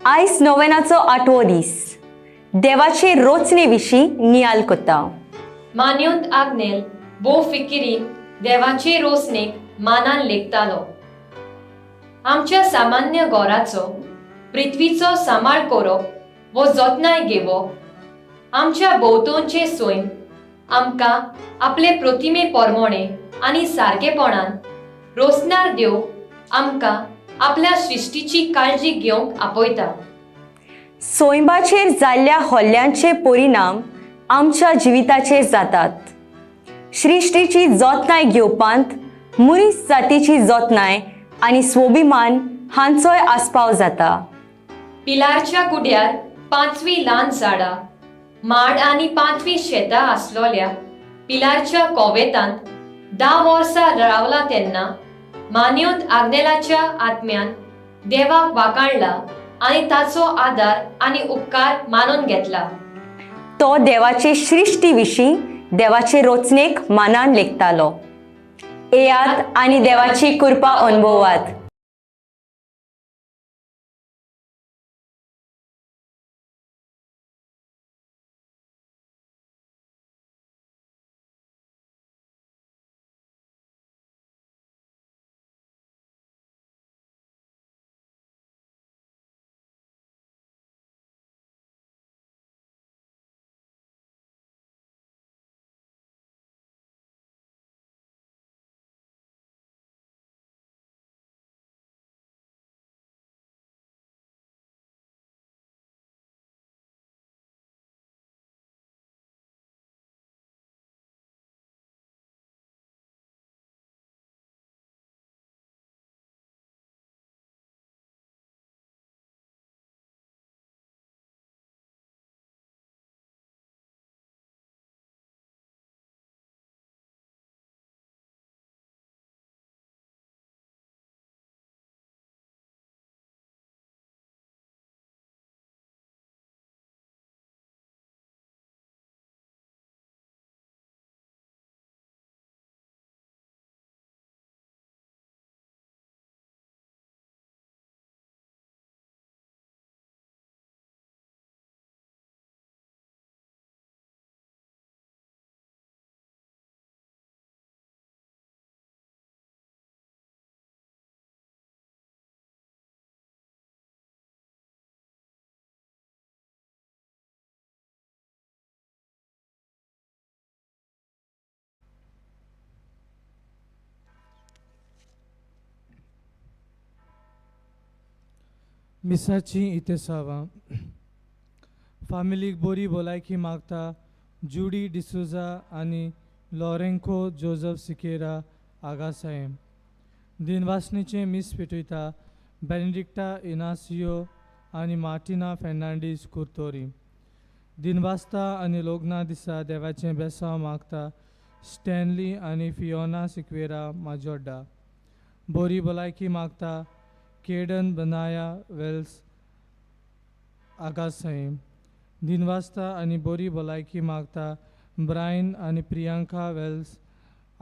आयज नोवेनाचो 8वो दीस देवाचे रोचने विशीं नियाल कोत्ता. मान्योंत आग्नेल भोव फिकिरीन देवाचे रोसणेक मानान लेखतालो. आमच्या सामान्य गोराचो पृथ्वीचो सांबाळ करप वो जतनाय घेवप आमच्या भोवतणचे सोयन आमकां आपले प्रतिमे पोरमोणे आनी सारकेपणान रोसणार देव आमकां आपल्या सृश्टीची काळजी घेवंक आपयता. सोयंबाचेर जाल्ल्या हल्ल्यांचे परिणाम आमच्या जिविताचेर जातात. सृश्टीची जतनाय घेवपांत मनीस जातीची जतनाय आनी स्वाभिमान हांचोय आस्पाव जाता. पिलारच्या कुड्यार 5वी ल्हान झाडां माड आनी 5वी शेतां आसलोल्या पिलारच्या कोवेतांत 10 वर्सां रावला तेन्ना मान्योंत आग्नेलाच्या आत्म्यान देवाक वाखाणला आनी ताचो आदार आनी उपकार मानून घेतला. तो देवाचे सृश्टी विशीं देवाचे रोचनेक मानान लेखतालो. येयात आनी देवाची कृपा अनुभवात. मिसाची इतेसावा फामिलीक बरी भलायकी मागता जुडी डिसोजा आनी लॉरेंको जोझफ सिकेरा आगासायम. दिनवासनीचे मीस पेटयता बेनेडिक्टा इनासियो आनी मार्टिना फेर्नांडीस कुर्तोरी. दिनवासता आनी लोग्ना दिसा देवाचें बेसांव मागता स्टॅनली आनी फियोना सिक्वेरा माजोड्डा. बरी भलायकी मागता केडन बनाया वेल्स आगासायम. दिनवासता आनी बरी भलायकी मागता ब्रायन आनी प्रियांका वेल्स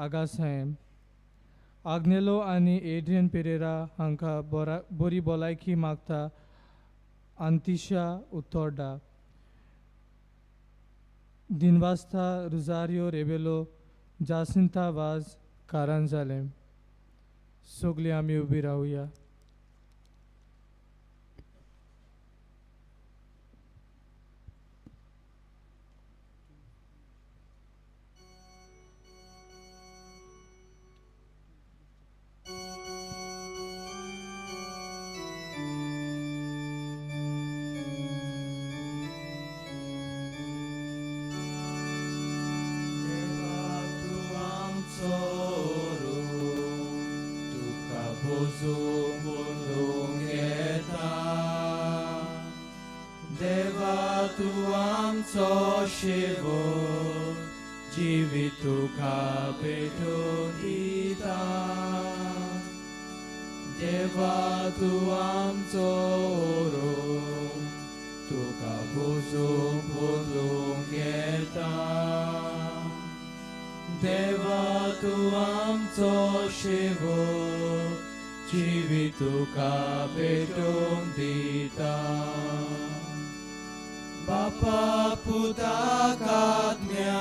आगासायम. आग्नेलो आनी एड्रियन पेरेरा हांकां बरी भलायकी मागता आंतिशा उत्तोर्डा. दिनवासता रुजारियो रेबेलो जासिंता वाज कारांजालेम. सगळीं आमी उबी रावया. Deva tu amco shivo jivitu kapetodita. Deva tu amco oro tu kapuzo podlungeta. Deva tu amco shivo जिवीत तुका पेटोवन दिता बापा पुताक आज्ञा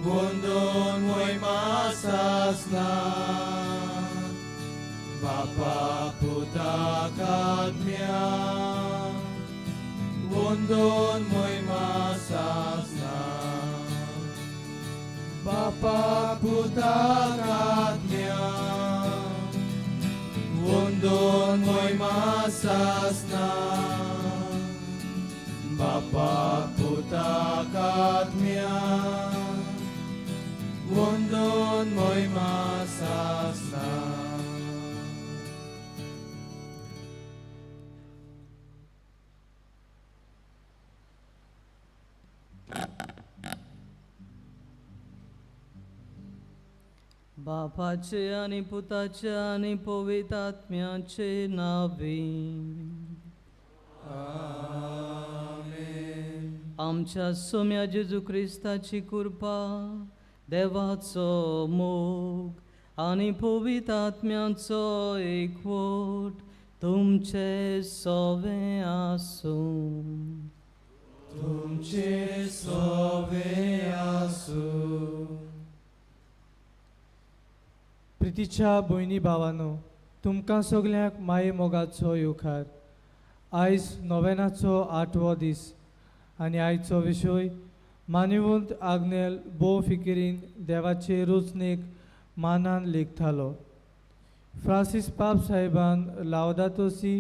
वंदन महिमा सासना बापा पुताक आज्ञा वंदन महिमा सासना बापा पुताक आज्ञा वंदन महिमा सासना बापा पुताक आज्ञा वंदन महिमा सासना बापाचे आणि पुताचे आणि पवित्र आत्म्याचे नावे आमच्या सोम्या जेजू ख्रिस्ताची कृपा देवाचो मोग आणि पवित्र आत्म्याचो एकवट तुमचे सोवे आसूं तुमचे सोवे आसूं प्रितीच्या भयणी भावांनो तुमकां सगल्यांक माये मोगाचो येवकार आयज नोवेनाचो 8वो दीस आनी आयचो विशय मानिवंत आग्नेल भोव फिकिरीन देवाचे रुचनेक मानान लेखतालो फ्रांसीस पाप साहेबान लावदातो सी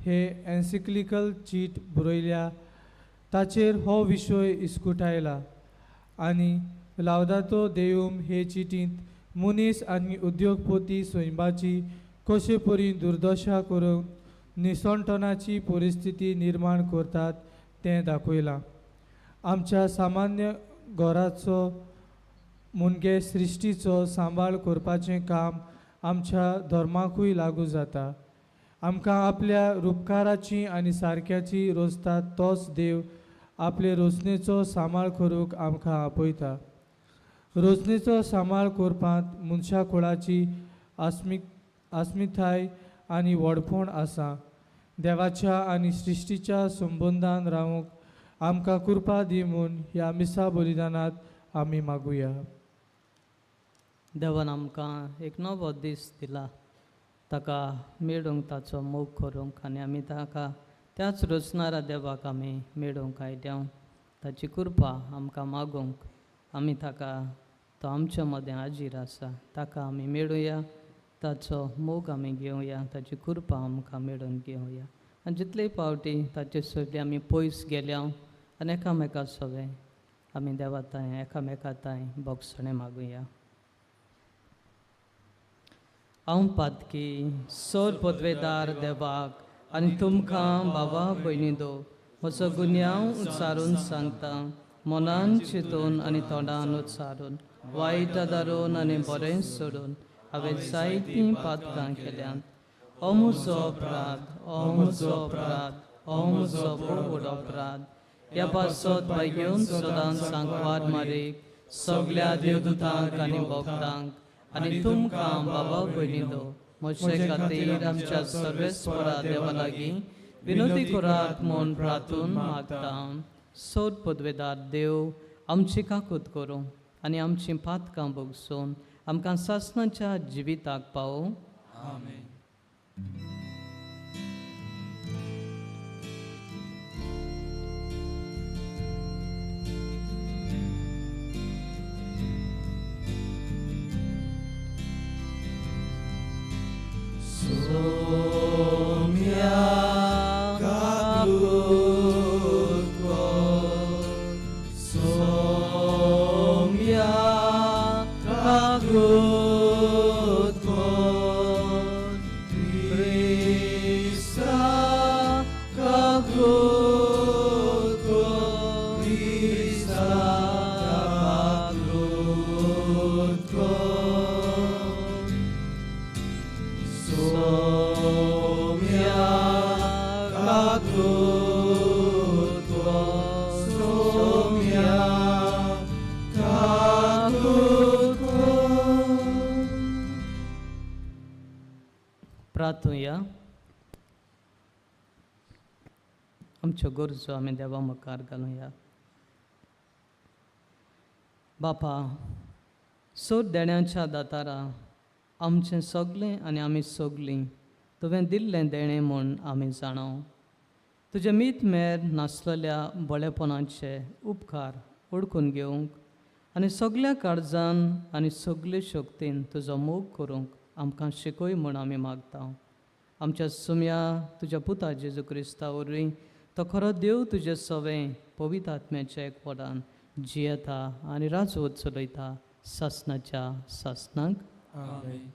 हे एन्सिक्लिकल चीट बरयल्या ताचेर हो विशय इस्कुटायला आनी लावदातो देऊम हे चिटींत मनीस आनी उद्योगपती स्वयंबाची कशे परी दुर्दशा करून निसंटनाची परिस्थिती निर्माण करतात तें दाखयलां आमच्या सामान्य घराचो मुनगे सृश्टीचो सांबाळ करपाचें काम आमच्या धर्माकूय लागू जाता आमकां आपल्या रुपकाराची आनी सारक्याची रोजतात तोच देव आपले रोचनेचो सांबाळ करूंक आमकां आपयता रोचनेचो सांबाळ करपांत मनशा कुळाची अस्मिताय आनी व्हडपण आसा देवाच्या आनी सृश्टीच्या संबंदान रावूंक आमकां कृपा दी म्हूण ह्या मिसा बलिदानांत आमी मागुया देवान आमकां एक नवो दीस दिला ताका मेळूंक ताचो मोग करूंक आनी आमी ताका त्याच रचणारा देवाक आमी मेळूंक आयल्या ताची कृपा आमकां मागूंक आमी ताका तो आमच्या मदें हाजीर आसा ताका आमी मेळुया ताचो मोग आमी घेवया ताची कृपा आमकां मेळून घेवया आनी जितलेय पावटी ताचे सगळे आमी पयस गेल्या आनी एकामेका सोवे आमी देवा ताय एकामेका ताय बोगसणें मागुया हांव पातकी सोर पदवेदार देवाक आनी तुमकां बाबा भयणीदो म्हजो गुन्यांव उच्चारून सांगता मनान चिंतून आनी तोंडान उच्चारून वायट दारून आनी बरें सोडून हांवें जायतीं पातकां केल्यांत हो म्हजो अपराध हो म्हजो अपराध हो म्हजो व्हड अपराध ह्या पासत घेवन सदांच सांकवार मारीक सगळ्या देवदूतांक आनी भक्तांक आनी तुमकां बाबा भयणीदो म्हजे खातीर आमच्या सर्वेस्परा देवा लागीं विनोदी करात म्हूण प्रार्थून मागता सोद पदवेदार देव आमची काकूत करूं आनी आमचीं पातकां भोगसून आमकां सासणाच्या जिविताक पावो आमेन सोम्या काकूत कोर सोम्या काकूत कोर प्रार्थुया. आमच्यो गरजो आमी देवा मुखार घालुया. बापा, सोद देण्याच्या दातारा आमचें सगलें आनी आमी सगलीं तुवें दिल्लें देणें म्हूण आमी जाणव. तुजे मीत मेर नासलेल्या बळेपणाचे उपकार ओळखून घेवंक आनी सगल्या काळजान आनी सगले शक्तीन तुजो मोग करूंक आमकां शिकय म्हूण आमी मागता. आमच्या सुम्या तुज्या पुता जेजू क्रिस्ता वरवीं तो खरो देव तुजे सवें पवित्र आत्म्याच्या एकवटान जियेता आनी राजवत चलयता सासणाच्या सासणाक. आमेन.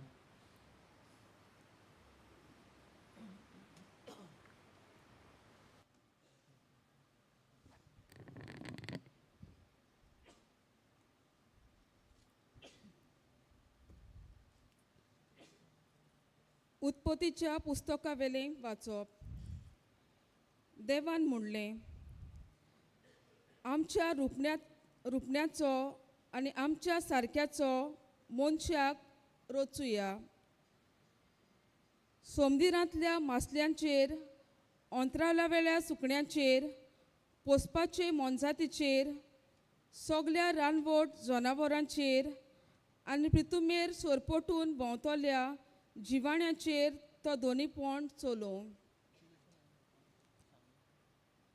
उत्पत्तीच्या पुस्तका वेलें वाचप. देवान म्हणलें, आमच्या रुपण्याचो आनी आमच्या सारक्याचो मनशाक रचुया. समुद्रांतल्या मासल्यांचेर, अंतराळा वेल्या सुकण्यांचेर, पोसपाचे मोनजातीचेर, सगल्या रानवट जनावरांचेर आनी पृथ्वीमेर सोरपटून भोंवतल्या जिवाण्याचेर तो दोनीपण चलोव.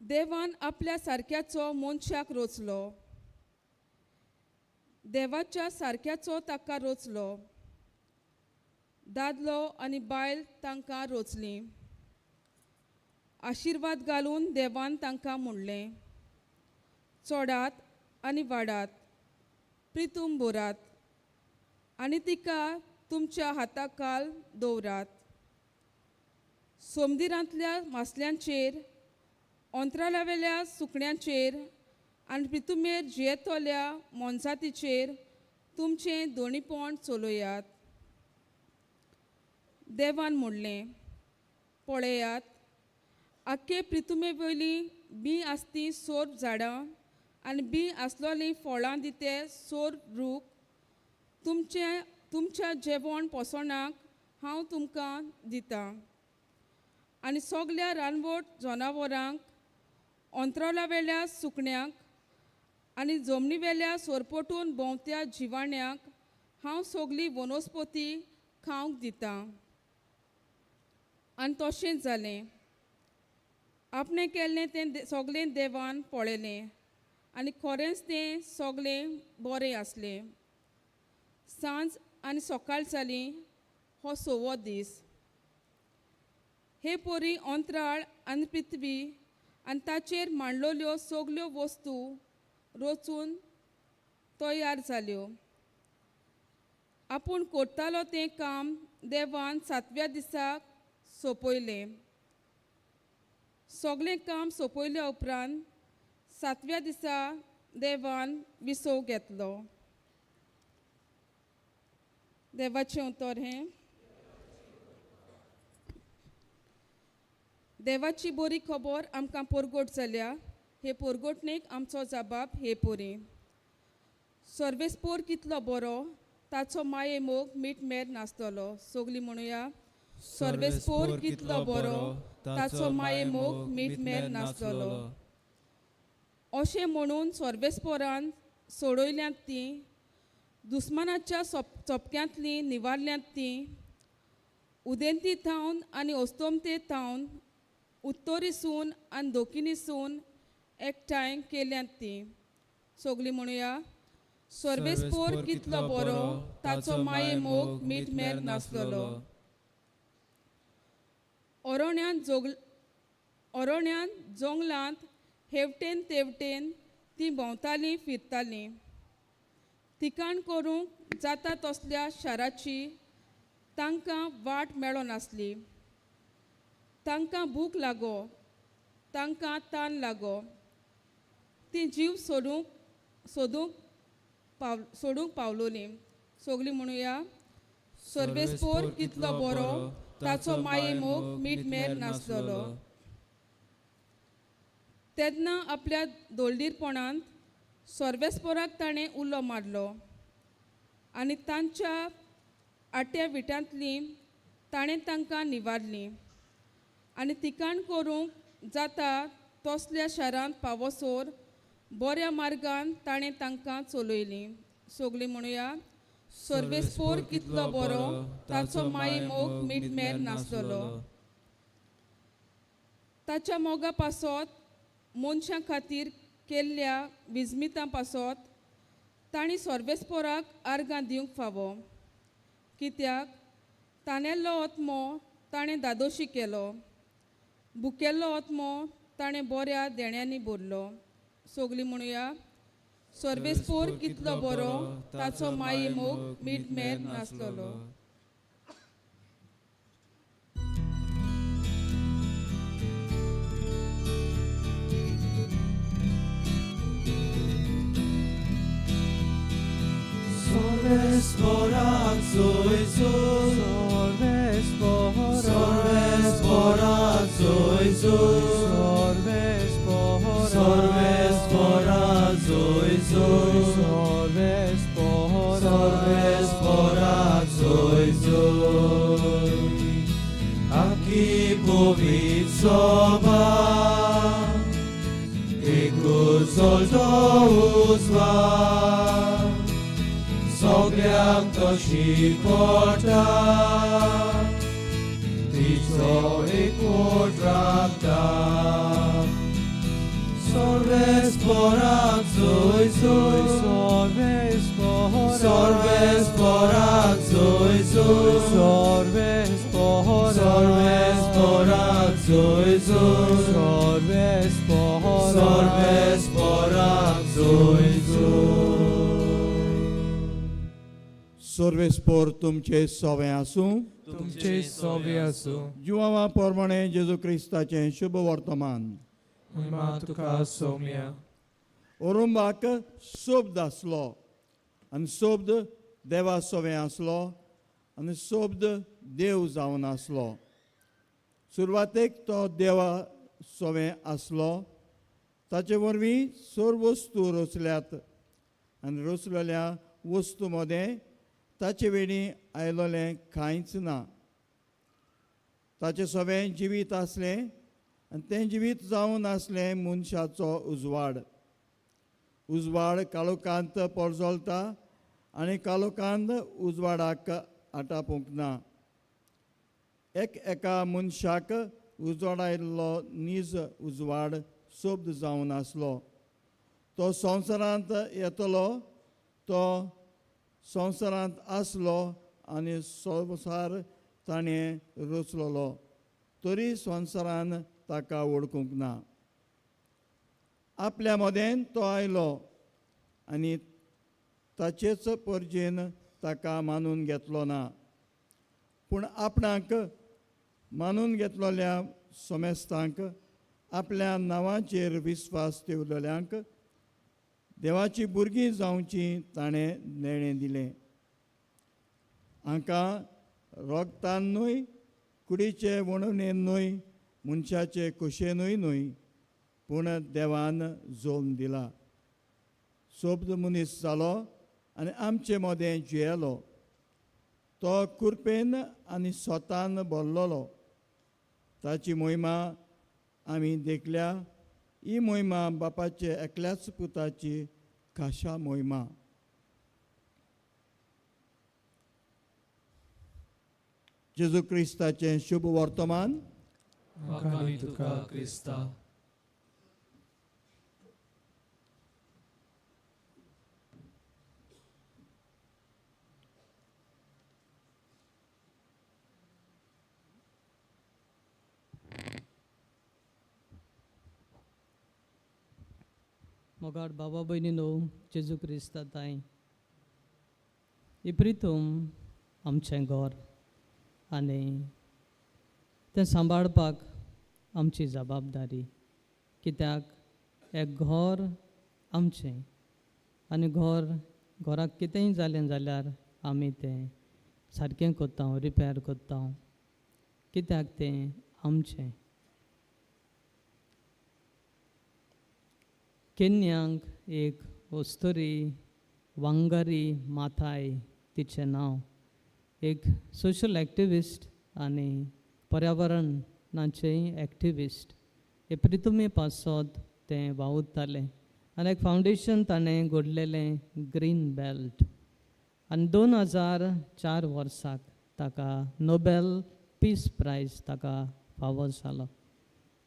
देवान आपल्या सारक्याचो मनशाक रचलो. देवाच्या सारक्याचो ताका रचलो. दादलो आनी बायल तांकां रचलीं. आशिर्वाद घालून देवान तांकां म्हणलें, चडात आनी वाडात, प्रितूम भरात आनी तिका तुमच्या हाताखाल दवरात. समुद्रांतल्या मासल्यांचेर, अंतराळा वेल्या सुकण्यांचेर आनी पृथ्वीमेर जियेतल्या मोनजातीचेर तुमचें दोनीपण चलयात. देवान म्हणलें, पळयात, आख्खे पृथ्वी वयलीं बी आसतीं सोर झाडां आनी बी आसलोलीं फळां दिते सोर रूख तुमच्या जेवण पोसणाक हांव तुमकां दितां. आनी सगल्या रानवट जनावरांक, अंतराळा वेल्या सुकण्यांक आनी जमनी वेल्या सोरपटून भोंवत्या जिवाण्याक हांव सगली वनस्पती खावंक दितां. आनी तशेंच जालें. आपणें केल्लें तें सगलें देवान पळयलें आनी खरेंच तें सगलें बरें आसलें. सांज आनी सकाळ जाली हो 6वो दीस. हे पोरी अंतराळ आनी पृथ्वी आनी ताचेर मांडलोल्यो सगल्यो वस्तू रचून तयार जाल्यो. आपूण करतालो तें काम देवान 7व्या दिसाक सोंपयलें. सगलें काम सोंपयल्या उपरांत 7व्या दिसा देवान विसव घेतलो. देवाचें उतर हें. देवाची बरी खबर आमकां परगट जाल्या. हे परगटणेक आमचो जबाब हे पोरी. सर्वेस्पोर कितलो बरो, ताचो माये मोग मीठ मेर नासतलो. सगलीं म्हणुया, सर्वेस्पोर कितलो बरो, ताचो माये मोग मीठ मेर नासतलो. अशें म्हणून सर्वेस्पोरान सोडयल्यांत तीं, दुस्मानाच्या चपक्यांतलीं निवारल्यांत तीं, उदेंती थावन आनी अस्तोमते थावन, उत्तोरीसून आनी दोखिनीसून एकठांय केल्यांत तीं. सगलीं म्हणुया, सर्वेस्पोर कितलो बरो, ताचो माये मोग मीठ मेर नासतलो. अरण्यान जंगलांत हेवटेन तेवटेन तीं भोंवतालीं फिरतालीं. ठिकाण करूंक जाता तसल्या शाराची तांकां वाट मेळो नासली. तांकां भूक लागो, तांकां तान लागो. तीं जीव सोडूंक पावलोलीं. सगलीं म्हणुया, सर्वेस्पोर कितलो बरो, ताचो माये मोग मीठ मेर नासतलो. तेन्ना आपल्या दोळदीरपणांत सर्वेस्पोराक ताणें उलो मारलो आनी तांच्या आट्या विटांतलीं ताणें तांकां निवारलीं आनी तिकाण करूंक जाता तसल्या शारांत पावसोर बऱ्या मार्गान ताणें तांकां चलयलीं. सगळीं म्हणुया, सर्वेस्पोर कितलो बरो, ताचो माये मोग मीठ मेर नासलोलो. ताच्या मोगा पासत मनशां खातीर केल्ल्या विजमितां पासत तांणी सर्वेस्पोराक आर्गां दिवंक फावो, कित्याक तानेल्लो आत्मो ताणें दादोशी केलो, भुकेल्लो आत्मो ताणें बऱ्या देण्यांनी भरलो. सगळीं म्हणुया, सर्वेस्पोर कितलो बरो, ताचो माये मोग मीठ मेर नासलोलो. Sorvesporak Zoisus, Sorvesporak Zoisus, Sorvesporak Zoisus, Sorvesporak Zoisus. Aki povit soba, ekuzol to uzwa, Sogriak to shikota, Tico ikudrakta. Sorvesporak Zoisus, Sorvesporak Zoisus, Sorvesporak Zoisus, Sorvesporak Zoisus. सर्वेस्पोर तुमचे सोवे आसूं. तुमचे सोबे आसूं. जिवावा पोरमणे जेजू क्रिस्ताचें शुभ वर्तमान. महिमा तुका सौम्या. ओरुंबाक सोबद आसलो आनी सोबद देवा सोवे आसलो आनी सोबद देव जावन आसलो. सुरवातेक तो देवा सोवे आसलो, ताचे वरवीं सर्व वस्तू रचल्यात आनी रचलेल्या वस्तू मदें ताचे वेळी आयलोलें कांयच ना. ताचें सगळें जिवीत आसलें आनी तें जिवीत जावन आसलें मनशाचो उजवाड. उजवाड काळोखांत परजोलता आनी काळोखांत उजवाडाक आटापूंक ना. एका मनशाक उजवाडायल्लो नीज उजवाड सोबद जावन आसलो. तो संवसारांत येतलो, तो संवसारांत आसलो आनी संवसार ताणें रचलोलो, तरी संवसारान ताका वळखूंक ना. आपल्या मदें तो आयलो आनी ताचेच परजेन ताका मानून घेतलो ना. पूण आपणाक मानून घेतलोल्या सोमेस्तांक, आपल्या नांवाचेर विस्वास ठेवलेल्यांक देवाची भुरगीं जावची ताणें नेणें दिलें. हांकां रोगतानूय, कुडीचे वणवणेनूय, मनशाचे कुशेनूय न्हय, पूण देवान जोम दिला. सोबद मनीस जालो आनी आमचे मदें जियेलो. तो कुरपेन आनी स्वतान भरलोलो. ताची मोहिमा आमी देखल्या. ही मोहिमा बापाचे एकल्याच पुताची खाशा मोहिमा. जेजू क्रिस्ताचें शुभ वर्तमान. वखाणी तुका क्रिस्ता. मोगाड बाबा भयणीनो, जेजू क्रिस्ताताय, इप्रितूम आमचें घर आनी तें सांबाळपाक आमची जबाबदारी. कित्याक एक घर आमचें आनी घराक कितेंय जालें जाल्यार आमी तें सारकें करता, रिपेर करता, कित्याक तें आमचें. केन्यांक एक ओस्तोरी वांगारी माथाय तिचें नांव, एक सोशल एक्टिविस्ट आनी पर्यावरणाचेय एक्टिविस्ट हे प्रितुमी पासत ते वावुरताले आनी एक फावंडेशन ताणें घडलेलें ग्रीन बेल्ट आनी 2004 वर्साक ताका नोबेल पीस प्रायज ताका फावो जालो.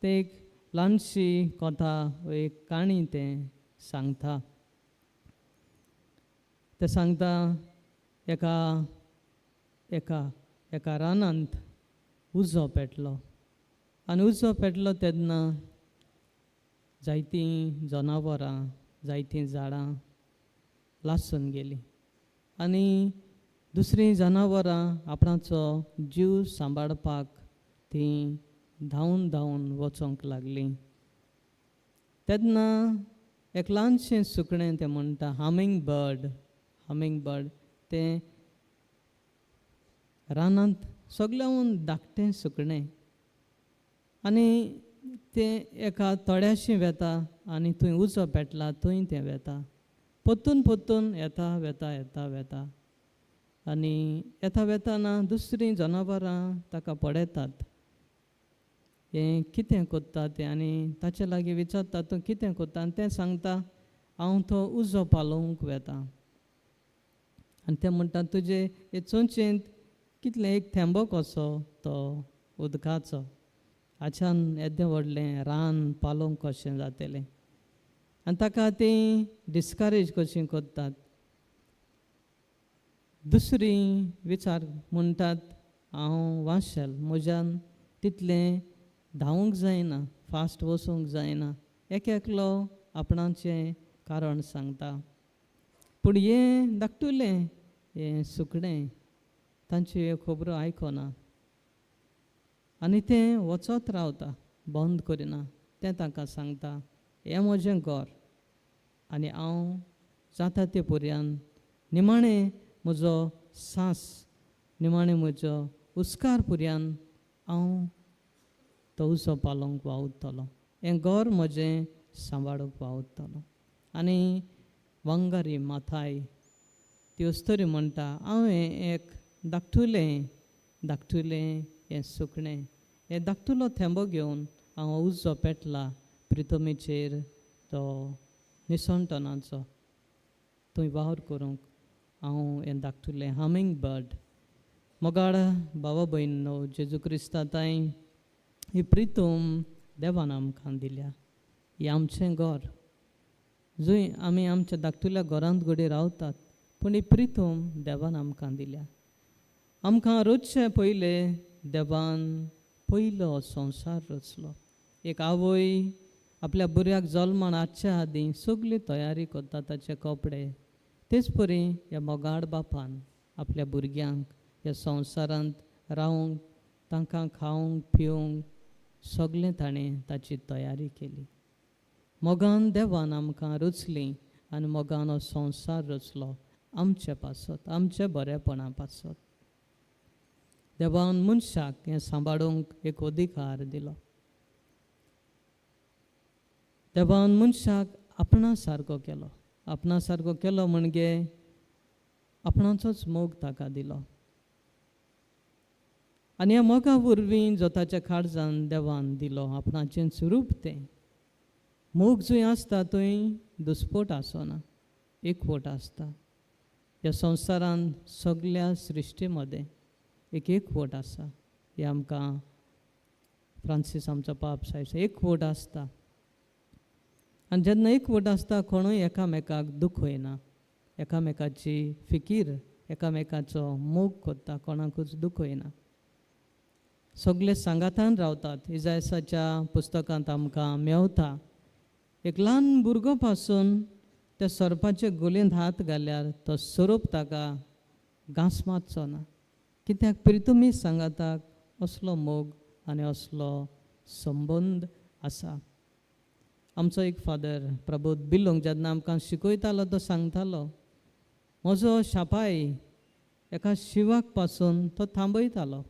ते एक ल्हानशी कथा एक काणी ते सांगता. ते सांगता एका एका एका रानांत उजो पेटलो आनी उजो पेटलो तेन्ना जायतीं जनावरां जायतीं झाडां लासून गेलीं आनी दुसरीं जनावरां आपणाचो जीव सांबाळपाक तीं धांवन धांवन वचोंक लागलीं. तेन्ना एक ल्हानशें सुकणें तें म्हणटा हमिंग बर्ड तें रानांत सगळ्याहून धाकटें सुकणें आनी तें एका तळ्याशी वेता आनी थंय उजो पेटला थंय तें वेता. पोत्तून पोत्तून येता वेता आनी येता वेताना दुसरीं जनावरां ताका पळयतात. हें कितें कोत्ता तें आनी ताचे लागीं विचारता तूं कितें कोत्ता आनी तें सांगता हांव तो उजो पालोवंक वेता. आनी तें म्हणटा तुजे हे चोंचेंत कितलें एक थेंबो कसो तो उदकाचो हाच्यान येदें व्हडलें रान पालोवंक कशें जातलें. आनी ताका तीं डिस्करेज कशीं कोत्तात. दुसरीं विचार म्हणटात हांव वाशेल म्हज्यान तितलें धांवूंक जायना फास्ट वचूंक जायना. एक एकलो आपणाचें कारण सांगता. पूण हें धाकटुलें हें सुकणें तांच्यो ह्यो खबरो आयकना आनी तें वचत रावता बंद करिना. तें ताका सांगता हें म्हजें घर आनी हांव जाता ते पर्यान निमाणें म्हजो सांस निमाणें म्हजो उस्कार पर्यान हांव तो उजो पालोवंक वावुरतलो. हें घर म्हजें सांबाळूंक वावुरतलो. आनी वांगारी माथाय ती अस्तरी म्हणटा हांवें एक धाकटुलें हें सुकणें हें धाकटुलो थेंबो घेवन हांव उजो पेटला प्रितमेचेर तो निसणटनाचो थंय वावर करूंक हांव हें धाकटुलें हमिंग बर्ड. मोगाळ भावा भयणीनो जेजू क्रिस्ताताय ही प्रितूम देवान आमकां दिल्या. ही आमचें घर जंय आमी आमच्या धाकटुल्या घरांत घडी रावतात पूण ही प्रितूम देवान आमकां दिल्या. आमकां रोजचे पयलें देवान पयलो संवसार रचलो. एक आवय आपल्या भुरग्याक जल्मान हाडच्या आदीं सगळी तयारी करता ताचे कपडे तेच परी ह्या मोगाळ बापान आपल्या भुरग्यांक ह्या संवसारांत रावंक तांकां खावंक पिवंक सगळें ताणें ताची तयारी केली. मोगान देवान आमकां रचलीं आनी मोगान हो संवसार रचलो आमचे पासत आमचे बरेपणा पासत. देवान मनशाक हें सांबाळूंक एक अधिकार दिलो. देवान मनशाक आपणा सारको केलो. आपणा सारको केलो म्हणजे आपणाचोच मोग ताका दिलो. आनी ह्या मोगा वरवीं जो ताच्या काळजान देवान दिलो आपणाचें स्वरूप तें मोग जंय आसता थंय दुस्पोट आसना एकवट आसता. ह्या संवसारान सगळ्या सृश्टी मदें एक एकवट आसा. हें आमकां फ्रांसीस आमचो पाप सांगता एकवट आसता. आनी जेन्ना एकवट आसता कोणूय एकामेकाक दुख होयना. एकामेकाची फिकीर एकामेकाचो मोग कोत्ता कोणाकूच दुख होयना. सगळे सांगातान रावतात. इजायासाच्या पुस्तकांत आमकां मेवता एक ल्हान भुरगो पासून त्या सरपाचे गोलेंत हात घाल्यार तो सोरोप ताका घांस मातचो ना. कित्याक प्रितुमी सांगाताक असलो मोग आनी असलो संबंद आसा. आमचो एक फादर प्रबोध बिलोंग जेन्ना आमकां शिकयतालो तो सांगतालो म्हजो शापाय एका शिवाक पासून तो थांबयतालो.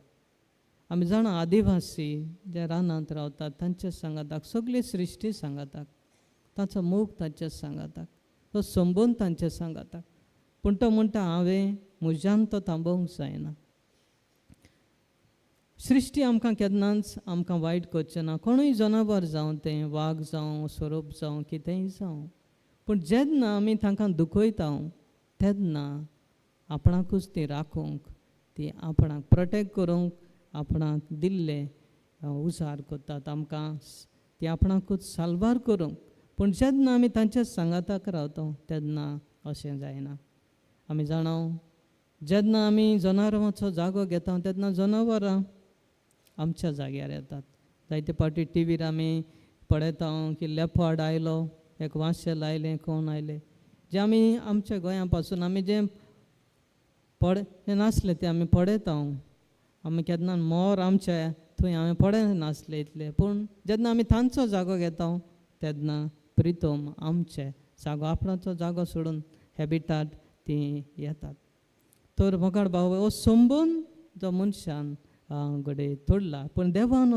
आमी जाणा आदिवासी जे रानांत रावतात तांचे सांगाताक सगळे सृश्टी सांगाताक ताचो मोग तांचे सांगाताक तो संबंद तांचे सांगाताक. पूण तो म्हणटा हांवें म्हज्यान तो थांबोवंक जायना. सृश्टी आमकां केन्नाच आमकां वायट करचें ना. कोणूय जनावर जावं तें वाग जावं सोरोप जावं कितेंय जावं. पूण जेन्ना आमी तांकां दुखयता तेन्ना आपणाकूच ती राखूंक, ती आपणाक प्रोटेक्ट करूंक आपणाक दिल्ले उजार करतात आमकां. ती आपणाकूच साल्वार करूंक. पूण जेन्ना आमी तांच्या सांगाताक रावता तेन्ना अशें जायना. आमी जाणा जेन्ना आमी जनावरांचो जागो घेता तेन्ना जनावरां आमच्या जाग्यार येतात. जायते फावटी टीव्हीर आमी पळयता की लेपर्ड आयलो, एक वांशे लायलें, कोण आयले. जे आमी आमच्या गोंया पासून आमी जे नासले ते आमी पळयता. आमी केन्ना मोर आमचे थंय हांवें पळय नासले इतले. पूण जेन्ना आमी तांचो जागो घेता तेन्ना प्रितम आमचे जागो आपणाचो जागो सोडून हॅबिटाट ती येतात. तर मोगाळ भाव हो संबंद जो मनशान घडये तोडला. पूण देवान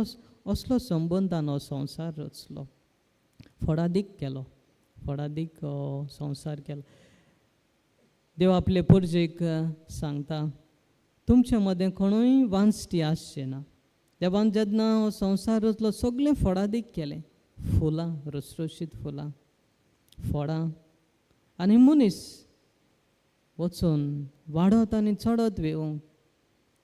असलो संबंदान हो संवसार रचलो, फडादीक केलो, फडादीक संवसार केलो. देव आपले पुर्जेक सांगता तुमचे मदें कोणूय वांसटी आसचें ना. देवान जेन्ना हो संवसार रचलो सगळें फडादीक केलें. फुलां, रसरशीत फुलां, फळां आनी मनीस वचून वाडत आनी चडत वेवूंक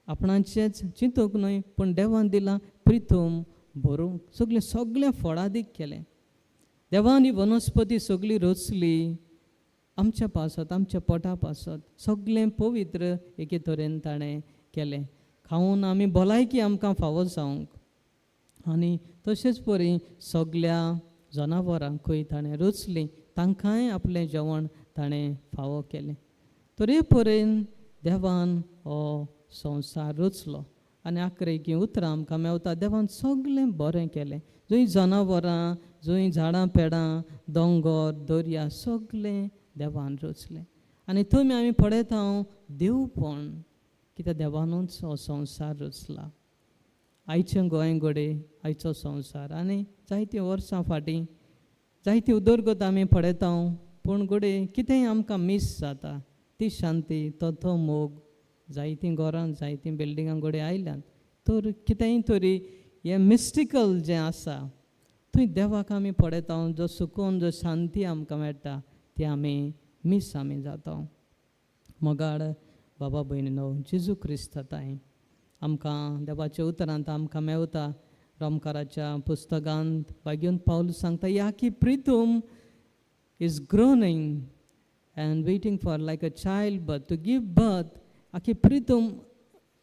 आपणाचेंच चिंतूंक न्हय पूण देवान दिलां प्रितम भरूंक. सगळें फळादीक केलें. देवान ही वनस्पती सगळी रचली आमच्या पासत, आमच्या पोटा पासत. सगळें पवित्र एके तरेन ताणें केलें. खावून आमी भलायकी आमकां फावो जावंक. आनी तशेंच परी सगळ्या जनावरांकूय ताणें रचलीं, तांकांय आपलें जेवण ताणें फावो केलें. तर हे परेन देवान हो संवसार रचलो. आनी आखरेकी उतरां आमकां मेवता देवान सगळें बरें केलें. जंय जनावरां, जंय झाडां पेडां, दोंगर, दर्या सगळें देवान रचलें. आनी थंय आमी पळयता देवपण, कित्याक देवानूच हो संवसार रचला. आयचें गोंय घडये, आयचो संवसार आनी जायतीं वर्सां फाटीं जायती उदरगत आमी पळयता. पूण घडये कितेंय आमकां मिस जाता. ती शांती, तो मोग जायतीं घरां, जायतीं बिल्डिंगां घडये आयल्यात. तर कितेंय तरी हें मिस्टिकल जें आसा थंय देवाक आमी पळयता. जो सुकून, जो शांती आमकां मेळटा ती आमी मिस जाता. मोगाळ बाबा भयणीनो, जेजू क्रिस्ताताय आमकां देवाच्या उतरांत आमकां मेवता. रोमकाराच्या पुस्तकांत बागेवन पावल सांगता या की Pritam is groaning and waiting for like a childbirth to give birth. आखी प्रितम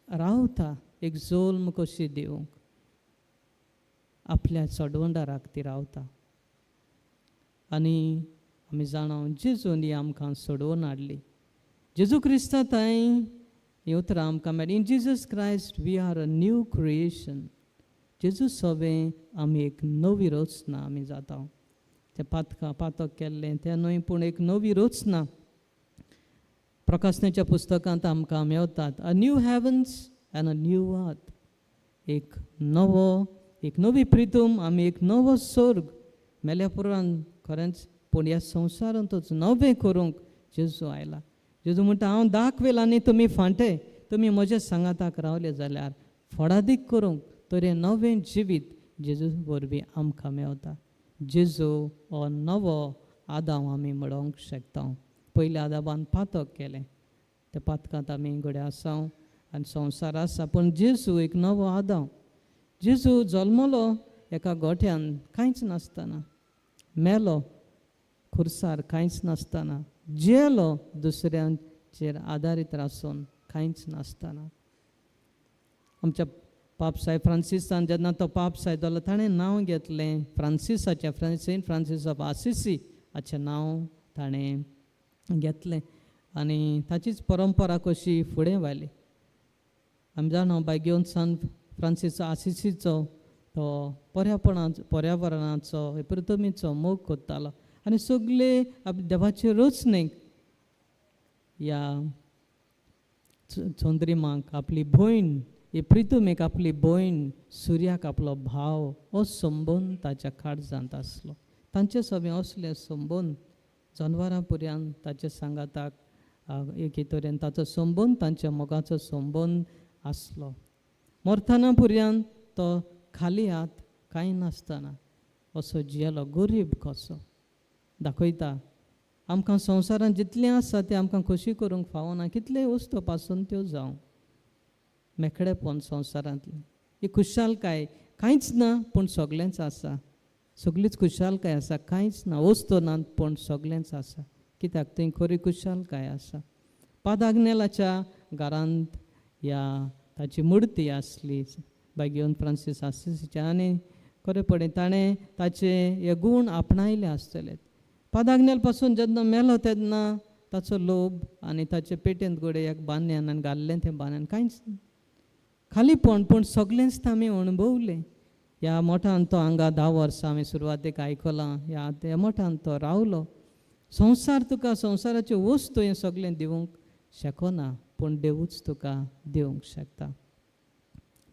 रावता एक जोल्म कशी दिवंक, आपल्या सोडवंडाराक ती रावता. आनी आमी जाणा जेजून आमकां सोडवून हाडली. जेजू क्रिस्ताताय ही उतरां आमकां मेळ्ळी. In Jesus Christ we are a new creation. जेजू सोबें आमी एक नवी रचना आमी जाता. ते पातक केल्लें तें न्हय पूण एक नवी रचना. प्रकाशनाच्या पुस्तकांत आमकां मेवतात a new heavens and a new earth. एक नवी प्रितम, आमी एक नवो स्वर्ग मेल्या पुरान खरेंच. पूण ह्या संवसारांतूच नवें करूंक जेजू आयला. जेजू म्हणटा हांव दाखवेल आनी तुमी फांटे. तुमी म्हज्या सांगाताक रावले जाल्यार फडादीक करूंक. तर हें नवें जिवीत जेजू वरवीं आमकां मेवता. जेजू हो नवो आदाम आमी म्हणूंक शकता. पयल्या आदामान पातक केलें, त्या पातकांत आमी घडये आसा आनी संवसार आसा. पूण जेजू एक नवो आदाम. जेजू जल्मलो एका गोठ्यान कांयच नासतना, मेलो खुर्सार कांयच नासतना, जेलो दुसऱ्यांचेर आदारीत रासून कांयच नासतना. आमच्या पापसाय फ्रांसिसान जेन्ना तो पापसाय जालो ताणें नांव घेतलें फ्रांसिसाचें, सेंट फ्रांसीस ऑफ आसिसी हाचें नांव ताणें घेतलें. आनी ताचीच परंपरा कशी फुडें व्हायली. आमी जाणा बागेवन सान फ्रांसीस आसिसीचो तो पर्यावरणाचो प्रथमीचो मोग करतालो. आनी सगळे देवाचे रचनेक ह्या चंद्रिमाक आपली भयण, ही प्रितमेक आपली भयण, सुर्याक आपलो भाव, हो संबंद ताच्या काळजांत आसलो. तांचे सगळे असले संबंद जनवरां पर्यंत ताचे सांगाताक एके तरेन ताचो संबंद तांच्या मोगाचो संबंद आसलो. मरतना पर्यंत तो खाली हात कांय नासतना असो जियेलो गरीब कसो दाखयता आमकां संवसारांत जितलें आसा तें आमकां खोशी करूंक फावना कितले वस्तू पासून त्यो जावं मेकळेपण संवसारांतलें ही खुशालकाय कांयच ना पूण सगळेंच आसा सगळीच खुशालकाय आसा कांयच ना वस्तू नात पूण सगळेंच आसा कित्याक थंय खरी खुशालकाय आसा पादाग्नेलाच्या घरांत ह्या ताची मुर्ती आसली बागेवन फ्रांसीस आसिसीचे आनी खरेपणी ताणें ताचे हे गूण आपणायले आसतले पादाग्नेल पासून जेन्ना मेलो तेन्ना ताचो लोभ आनी ताचे पेटेंत घोडे एक बांदयान आनी घाल्लें तें बांदयान कांयच ना खालीपण पूण सगळेंच आमी अणभवलें ह्या मोठान तो हांगा 10 वर्सां आमी सुरवातेक आयकलां ह्या मोठान तो रावलो संवसार तुका संवसाराच्यो वस्तू हें सगळें दिवंक शकना पूण देवूच तुका दिवंक शकता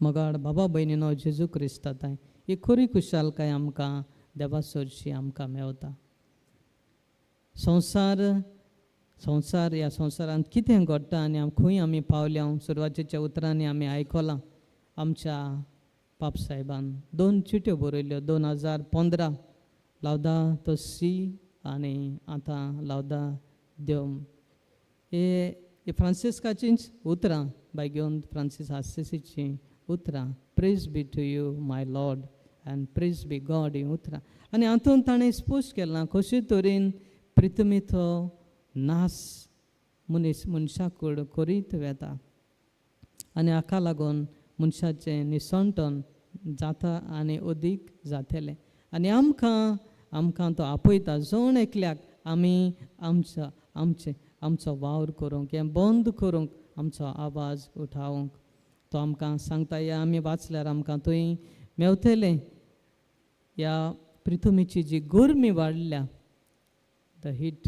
मगाड बाबा भयणीनो जेजू क्रिस्ताताय ही खरी खुशालकाय आमकां देवा सोडशी आमकां मेवता संवसार ह्या संवसारांत कितें घडटा आनी खंय आमी पावल्या सुरवातेच्या उतरांनी आमी आयकलां आमच्या पाप साहेबान 2 चिट्यो बरयल्यो 2015 लावदा तो सी आनी आतां लावदा देव हे फ्रांसिस्काचींच उतरां बागेवन फ्रांसीस आसिसीचीं उतरां praise be to you my lord and praise be God ही उतरां आनी हातूंत ताणें स्पश्ट केलां कशे तरेन प्रितमेचो नास मनशाक करीत वेता आनी हाका लागून मनशाचें निसंटन जाता आनी अदीक जातलें आनी आमकां तो आपयता जण एकल्याक आमी आमचो वावर करूंक हें बंद करूंक आमचो आवाज उठावंक तो आमकां सांगता हे आमी वाचल्यार आमकां थंय मेवतलें ह्या पृथ्वीची जी गरमी वाडल्या द हीट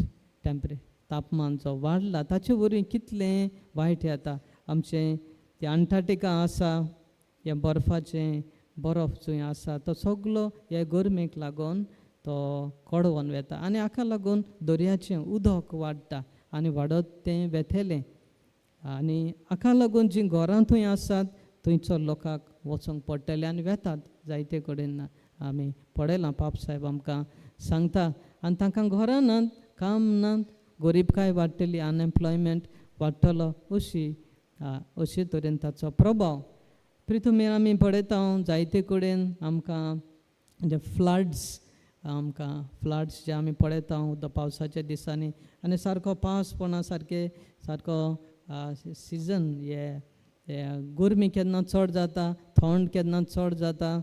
तापमान जो वाडला ताचे वरवीं कितलें वायट येता आमचें तें अंटार्क्टिका आसा हें बर्फाचें बरफ जंय आसा तो सगळो ह्या गरमेक लागून तो कडवोन वेता आनी हाका लागून दर्याचें उदक वाडटा आनी वाडत तें वेथेलें आनी हाका लागून जीं घरां थंय आसात थंयचो लोकांक वचूंक पडटलें आनी वेतात जायते कडेन आमी पळयलां पाप साहेब आमकां सांगता आनी तांकां घरां नात काम नात गरीबकाय वाडटली अनएम्प्लॉयमेंट वाडटलो अशे तरेन ताचो प्रभाव पृथ्वीर आमी पळयता जायते कडेन आमकां जे फ्लड्स जे आमी पळयता पावसाच्या दिसांनी आनी सारको पावस पडना सारको सिजन हे गरमी केन्ना चड जाता थंड केन्ना चड जाता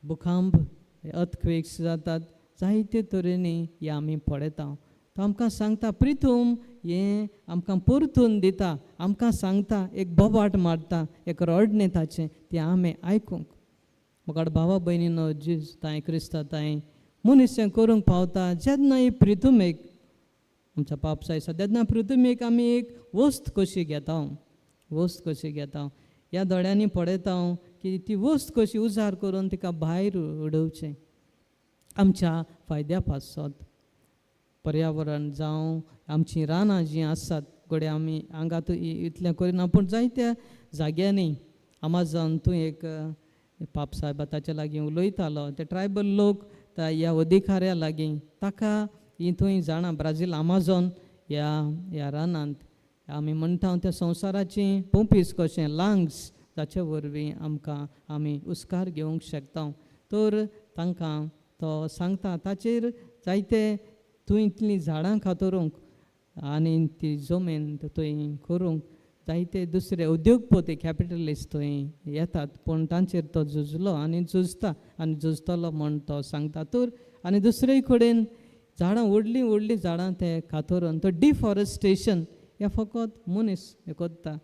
भुकंप अर्थक्वेक्स जातात जायते तरेनी हे आमी पळयता तो आमकां सांगता प्रिथूम हें आमकां परतून दिता आमकां सांगता एक बोबाट मारता एक रडणें ताचें तें आमी आयकूंक म्हाका भावा भयणीनो जीस ताय क्रिस्ता ताय मनीस हें करूंक पावता जेन्ना ही पृथ्वीक आमच्या पापसा आसा तेन्ना पृथ्वीक आमी एक वस्त कशी घेता ह्या दोळ्यांनी पळयता की ती वस्त कशी उजार करून तिका भायर उडोवचें आमच्या फायद्या पासत पर्यावरण जावं आमचीं रानां जीं आसात घोडे आमी हांगात इतलें करिना पूण जायत्या जाग्यांनी अमाझॉन थंय एक पाप साहेब ताचे लागीं उलयतालो ते ट्रायबल लोक ह्या अधिकाऱ्या लागीं ताका ही थंय जाणां ब्राजील अमाझॉन ह्या रानांत आमी म्हणटा त्या संवसाराचीं पोंपीस कशें लांग्स ताचे वरवीं आमी उस्कार घेवंक शकता तर तांकां तो सांगता ताचेर जायते थंय इतलीं झाडां खातरूंक आनी ती जमीन थंय करूंक जायते दुसरे उद्योगपती कॅपिटलिस्ट थंय येतात पूण तांचेर तो झुजलो आनी झुजता आनी झुजतलो म्हण तो सांगता तर आनी दुसरे कडेन झाडां व्हडलीं झाडां ते खातरून तो डिफॉरेस्टेशन हें फकत मनीस हें करता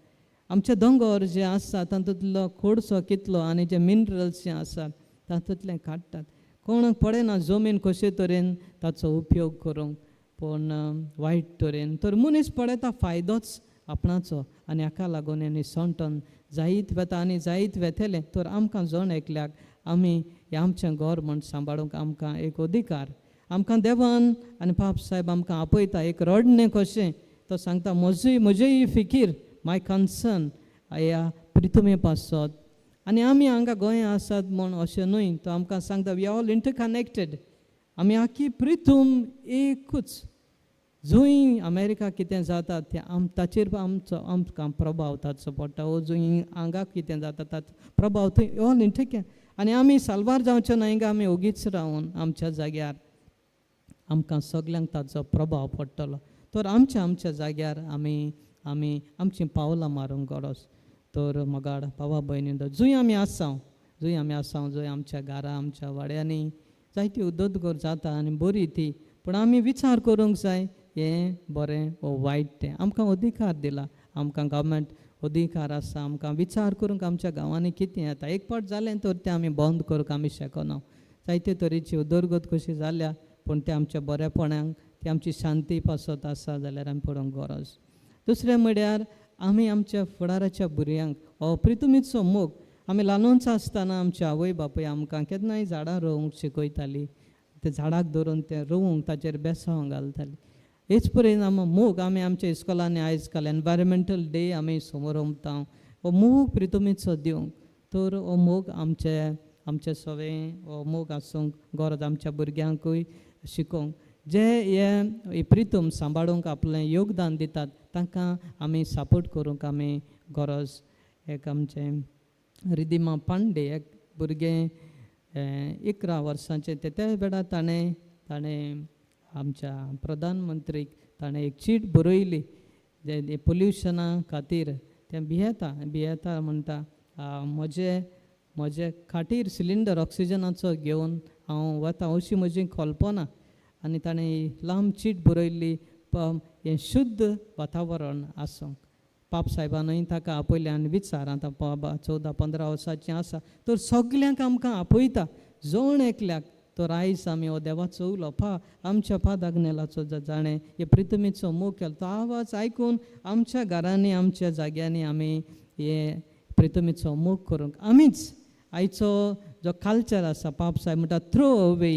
आमचे दोंगर जे आसा तातूंतलो खोडसो कितलो आनी जे मिनरल्स जे आसात तातूंतले काडटात कोणाक पळयना जमीन कशे तरेन ताचो उपयोग करूंक पूण वायट तरेन तर मनीस पळयता फायदोच आपणाचो आनी हाका लागून हें निसंटन जायत वेता आनी जायत वेतलें तर आमकां जण एकल्याक आमी हें आमचें घर म्हण सांबाळूंक आमकां एक अधिकार आमकां देवान आनी पाप साहेब आमकां आपयता एक रडणें कशें तो सांगता म्हजी ही फिकीर माय कन्सर्न ह्या पृथ्वी पासत आनी आमी हांगा गोंया आसात म्हूण अशें न्हय तो आमकां सांगता वी ऑल इंटरकनेक्टेड आमी आख्खी पृथूम एकूच जंय अमेरिका कितें जाता तें ताचेर आमकां प्रभाव ताचो पडटा वो जंय हांगा कितें जाता ताचो प्रभाव थंय ऑल आनी आमी साल्वार जावचे न्हय हिंगा आमी ओगीच रावून आमच्या जाग्यार आमकां सगल्यांक ताचो प्रभाव पडटलो तर आमच्या जाग्यार आमी आमचीं पावलां मारूंक गरज तर मोगाड भावा भयणी जंय आमी आसां जंय आमच्या घरा आमच्या वाड्यांनी जायती उदोदगोर जाता आनी बरी ती पूण आमी विचार करूंक जाय हें बरें वो वायट तें आमकां अधिकार दिला आमकां गव्हर्मेंट अधिकार आसा आमकां विचार करूंक आमच्या गांवांनी कितें येता एक फावट जालें तर तें आमी बंद करूंक आमी शकना जायते तरेची उदरगत कशी जाल्या पूण तें आमच्या बरेपणाक ती आमची शांती पासत आसा जाल्यार आमी पळोवंक गरज दुसरें म्हणल्यार आमी आमच्या फुडाराच्या भुरग्यांक हो प्रितुमीचो मोग आमी ल्हानूच आसतना आमच्या आवय बापूय आमकां केन्नाय झाडां रोवंक शिकयताली ते झाडाक धरून ते रोवंक ताचेर बेसांव घालताली हेच परिणाम मोग आमी आमच्या इस्कॉलांनी आयज काल एनवायरमेंटल डे आमी समोर उमता हो मोग प्रितुमीचो दिवंक तर हो मोग आमचे सवें हो मोग आसूंक गरज आमच्या भुरग्यांकूय शिकोवंक जे हे प्रितूम सांबाळूंक आपलें योगदान दितात तांकां आमी सपोर्ट करूंक आमी गरज एक आमचें रिदिमा पांडे एक भुरगें 11 वर्सांचें त्या वेळार ताणें आमच्या प्रधानमंत्रीक ताणें एक चीट बरयली जे पोल्युशना खातीर तें भियेता म्हणटा म्हजे खाटीर सिलिंडर ऑक्सिजनाचो घेवन हांव वता अशी म्हजी कल्पना आनी ताणें लांब चीट बरयल्ली हें शुद्ध वातावरण आसूंक पाप साहेबानूय ताका आपयलें आनी विचार आतां 14-15 वर्साचें आसा तर सगल्यांक आमकां आपयता जण एकल्याक तर आयज आमी हो देवाचो उलो आमच्या पादाग्नेलाचो जाणें हे प्रितुमीचो मोग केलो तो आवाज आयकून आमच्या घरांनी आमच्या जाग्यांनी आमी हे प्रितुमीचो मोग करूंक आमीच आयचो जो कल्चर आसा पाप साहेब म्हणटा थ्रो अवे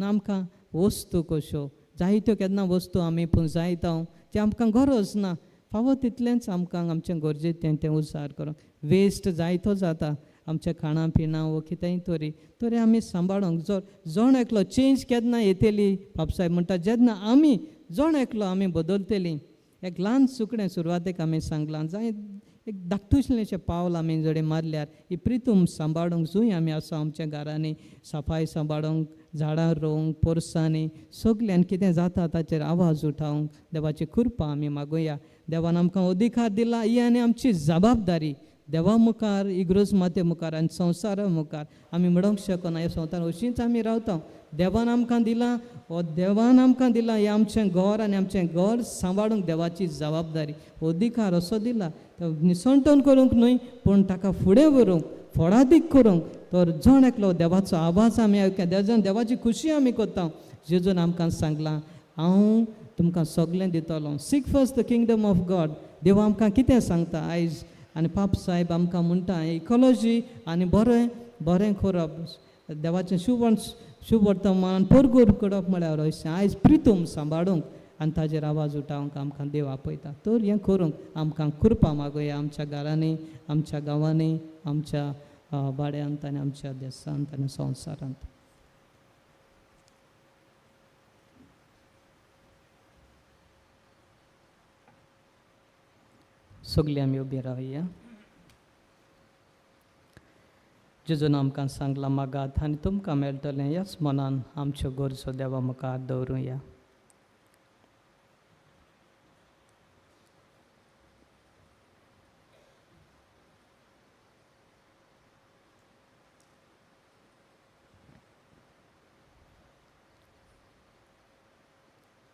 आमकां वस्तू कश्यो जायत्यो केन्ना वस्तू आमी पूण जायता ते आमकां गरज ना फावो तितलेंच आमकां आमचें गरजेचें तें उजार करूंक वेस्ट जायतो जाता आमच्या खाणा पिणा वो कितेंय तरी आमी सांबाळूंक जर जण एकलो चेंज केन्ना येतली बाबसाहेब म्हणटा जेन्ना आमी जण एकलो आमी बदलतलीं एक ल्हान सुकणें सुरवातेक आमी सांगलां जाय एक धाकटुशलेंशें पावल आमी जडे मारल्यार ही प्रितूम सांबाळूंक जंय आमी आसा आमच्या घरांनी सफाई सांबाळूंक झाडां रोवंक पोरसांनी सगल्यान कितें जाता ताचेर आवाज उठावंक देवाची कृपा आमी मागुया देवान आमकां अधिकार दिला ही आनी आमची जबाबदारी देवा मुखार इग्रोज माते मुखार आनी संवसारा मुखार आमी म्हणूंक शकना ह्या संवसारान अशींच आमी रावता देवान आमकां दिलां हें आमचें घर आनी आमचें घर सांबाळूंक देवाची जबाबदारी अधिकार असो दिला तो निसंटून करूंक न्हय पूण ताका फुडें व्हरूंक फळादीक करूंक तर जण एकलो देवाचो आवाज आमी आयकुया देवाची खुशी आमी करता जेजून आमकां सांगलां हांव तुमकां सगलें दितलो seek first the kingdom of God देव आमकां कितें सांगता आयज आनी पाप साहेब आमकां म्हणटा इकॉलॉजी आनी बरें करप देवाचें शुभ वर्तमान परगोर करप म्हळ्यार अशें आयज प्रितूम सांबाळूंक आनी ताजेर आवाज उठावंक आमकां देव आपयता तर हें करूंक आमकां कृपा मागुया आमच्या घरांनी आमच्या गांवांनी आमच्या वाड्यांत आनी आमच्या देशांत आनी संवसारांत सगलीं आमी उबी रावया जेजून आमकां सांगलां मागात आनी तुमकां मेळटलें ह्याच मनान आमच्यो गरजो देवा मुखार दवरुया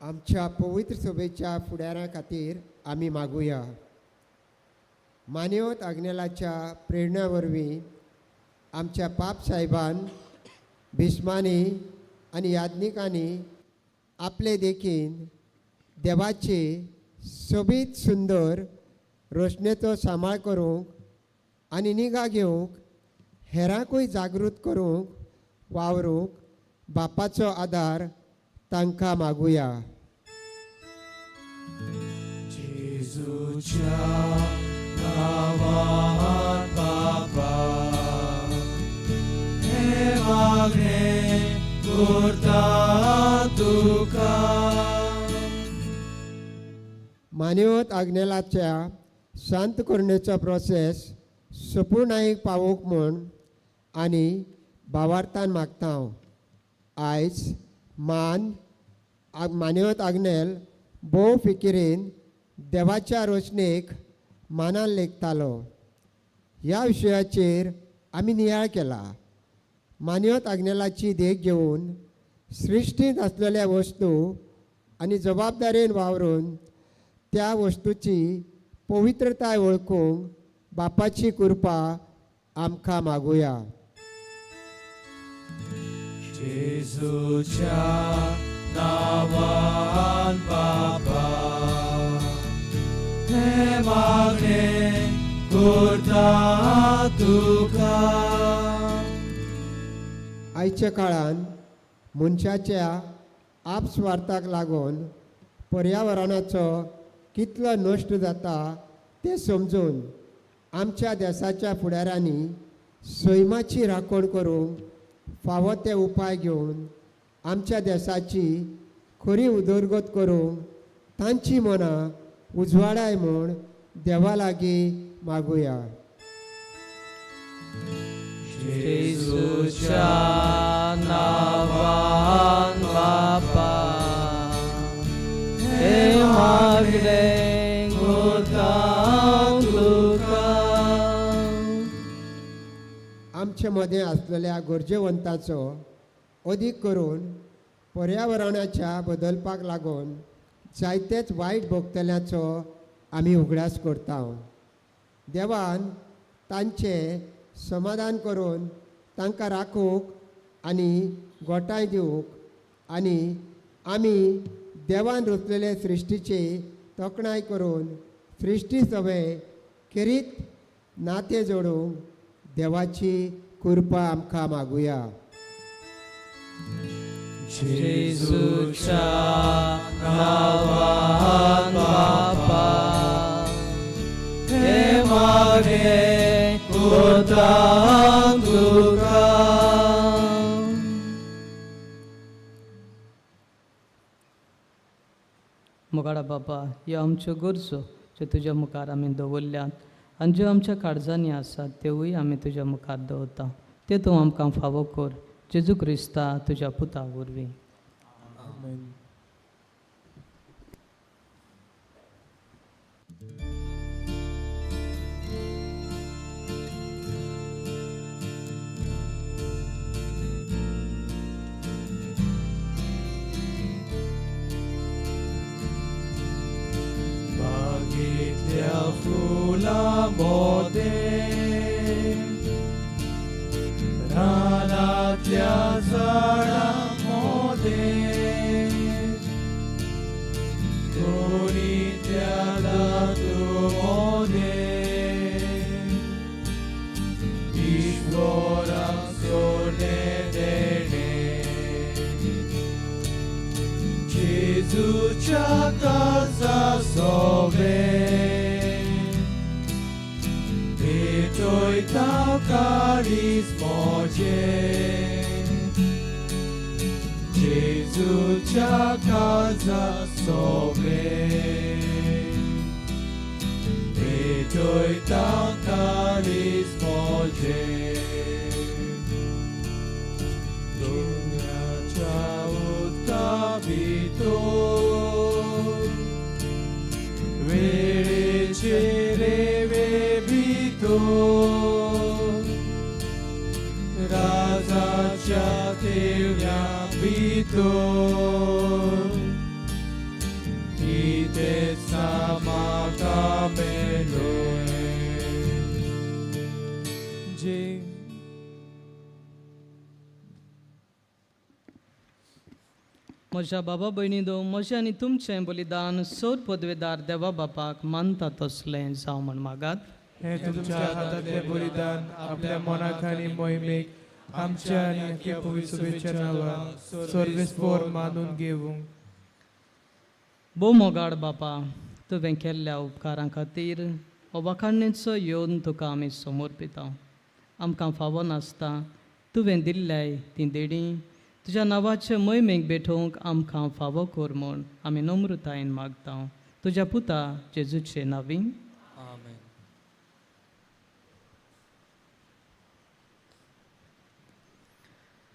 आमच्या पवित्र सभेच्या फुडाऱ्यां खातीर आमी मागुया मान्यवत आग्नेलाच्या प्रेरणे वरवीं आमच्या पाप साहेबान भिस्मांनी आनी याज्ञिकांनी आपले देखीन देवाचे सोबीत सुंदर रोशनेचो सांबाळ करूंक आनी निगा घेवंक हेरांकूय जागृत करूंक वावरूंक बापाचो आदार तांकां मागुया जेजूच्या नांवांत बापा करता तुका मान्यवत आग्नेलाच्या शांत करणेचो प्रोसेस संपूर्णायक पावोवंक म्हूण आनी भावार्थान मागता हांव. आयज मान्यवत आग्नेल भोव फिकिरेन देवाच्या रोशनेक मानान लेखतालो. ह्या विशयाचेर आमी नियाळ केला. मान्यवत आग्नेलाची देख घेवन सृश्टींत आसलेल्या वस्तू आनी जबाबदारेन वावरून त्या वस्तूची पवित्रताय वळखूंक बापाची कृपा आमकां मागुया. जेजूच्या नावान बापा हे मागणे करता तुका. आयच्या काळान मनशाच्या आपस्वार्थाक लागून पर्यावरणाचो कितलो नश्ट जाता तें समजून आमच्या देशाच्या फुडाऱ्यांनी सैमाची राखण करूंक फावो ते उपाय घेवन आमच्या देशाची खरी उदरगत करूंक तांची मनां उजवाडाय म्हूण देवा लागीं मागुया. जेजूच्या नावान बापा हे मागणे करता तुका. आमचे मदें आसलेल्या गरजेवंतांचो अदीक करून पर्यावरणाच्या बदलपाक लागून जायतेच वायट भोगतल्यांचो आमी उगडास करता. देवान तांचे समाधान करून तांकां राखूंक आनी गोठाय दिवंक आनी आमी देवान रचलेले सृश्टीची तोखणाय करून सृश्टी सवे खेरीत नातें जोडूंक देवाची कृपा आमकां मागुया. जेजूच्या नावान बापा हे मागणे करता तुका. मुगाडा बापा, ह्यो आमच्यो गरजो ज्यो तुज्या मुखार आमी दवरल्यात आनी ज्यो आमच्या काळजांनी आसात त्योवूय आमी तुज्या मुखार दवरता. ते तूं आमकां फावो कर. जेजू क्रिस्ता तुज्या पुता वरवीं. बागेतल्या फुलांमध्ये रानातल्या झाडांमध्ये कोणीतल्या धातूमध्ये ईश्वराक सोडले देणे जेजूच्या काळजा सोबे भेटोयता काळीज मोजे जेजूच्या काळजा सोबे भेटोयता काळीज मोजे दुनियाच्या उदका भितर वेळेचे रेवे भितर राजाच्या देवळ्या भितर कितें म्हाका मेळ्ळें जे म्हज्या बाबा भयणीदो, म्हजें आनी तुमचें बलिदान सर पदवेदार देवा बापाक मानता तसलें जावं म्हण मागात. हे तुमच्या हातांतले बलिदान आपल्या मोनाक आनी मोहिमेक आमच्या आनी आख्या पवित्र सभेच्या नांवान सर्वेस्पोर मानून घेवंक. भोव मोगाड बापा, तुवें केल्ल्या उपकारां खातीर अवाखाणणेचो येवन तुका आमी समर्पिता. आमकां फावो नासता तुवें दिल्ल्याय ती देणी तुज्या नांवाचे मोहिमेक भेटोवंक आमकां फावो कोर म्हूण आमी नम्रतायेन मागता तुज्या पुता जेजूचे नांवी. आमेन.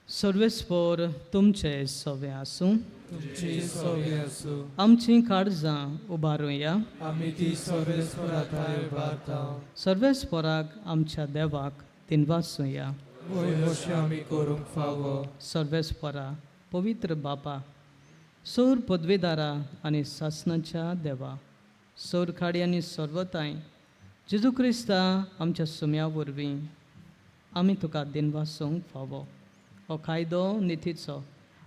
सर्वेस्पोर तुमचे सवे आसूं. तुमची सवी आसूं. आमची काळजां उबारुया. आमी ती सर्वेस्पराताय उबारता. सर्वेस्पोराक आमच्या देवाक दिनवासूया. वय अशें आमी करूंक फावो. सर्वेस्परा पवित्र बापा, सोर पदवीदारा आनी सासणाच्या देवा, सोर खाडी आनी सर्वताय जेजू क्रिस्ता आमच्या सुम्या वरवीं आमी तुका दिनवासूंक फावो. हो कायदो नितीचो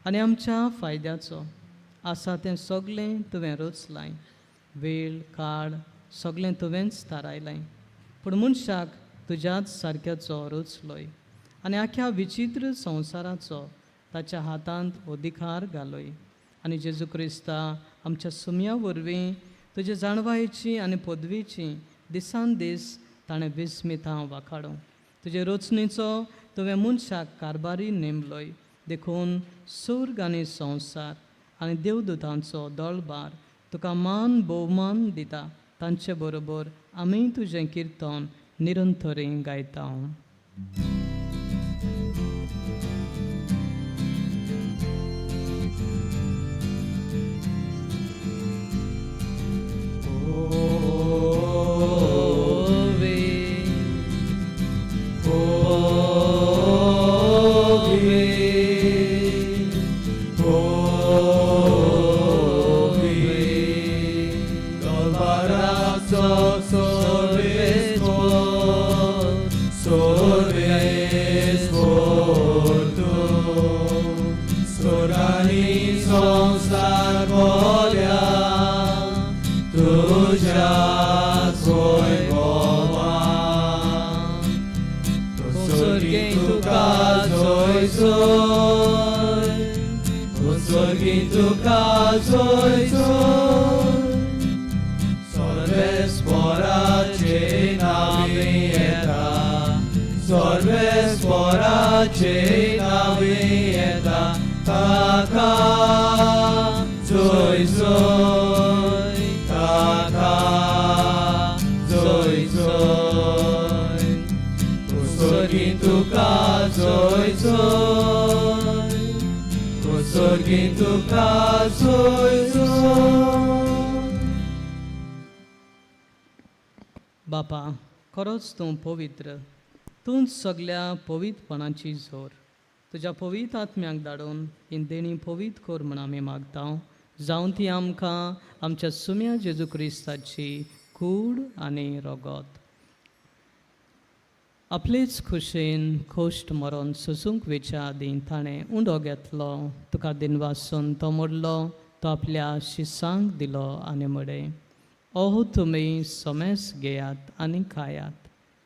आनी आमच्या फायद्याचो आसा तें सगळें तुवें रचलाय. वेळ काळ सगळें तुवेंच थारायलाय. पूण मनशाक तुज्याच सारक्याचो रचलोय आनी आख्या विचित्र संवसाराचो ताच्या हातांत अधिकार घालोय. आनी जेजू क्रिस्ता आमच्या सुम्या वरवीं तुजे जाणवायेची आनी पदवीची दिसान दीस ताणें विस्मितां वाखाडूं. तुजे रचणेचो तुवें मनशाक कारबारी नेमलोय. देखून स्वर्ग आनी संवसार आनी देवदूतांचो दळबार तुका मान भोवमान दिता. तांचे बरोबर आमी तुजें किर्तन निरंतरी गायता. बापा, खरोच तूं पवित्र. तूंच सगळ्या पवित्रपणाची जोर. तुज्या पवित्र आत्म्याक धाडून ही देणी पवित्र कोर म्हण आमी मागता. जावं ती आमकां आमच्या सुम्या जेजू क्रिस्ताची कूड आनी रगत. आपलेच खुशेन खोश्ट मरोन सुसूंक वेच्या आदीं ताणें उंडो घेतलो. तुका दिनवासून तो मोडलो. तो आपल्या शिसांक दिलो आनी म्हडे, ओहो तुमी सोमेस घेयात आनी खायात.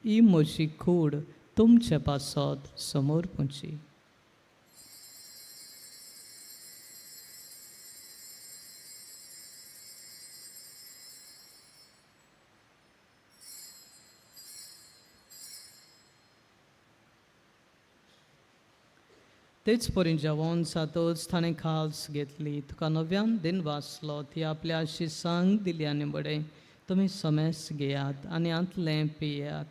ही म्हजी कूड तुमचे पासत समोर पुंची. तेच परी जेवण जातच ताणें खास घेतली. तुका नव्यान दिन वाचलो. ती आपल्या शिसांक दिली आनी बडे, तुमी समेस घेयात आनी आंतलें पियात.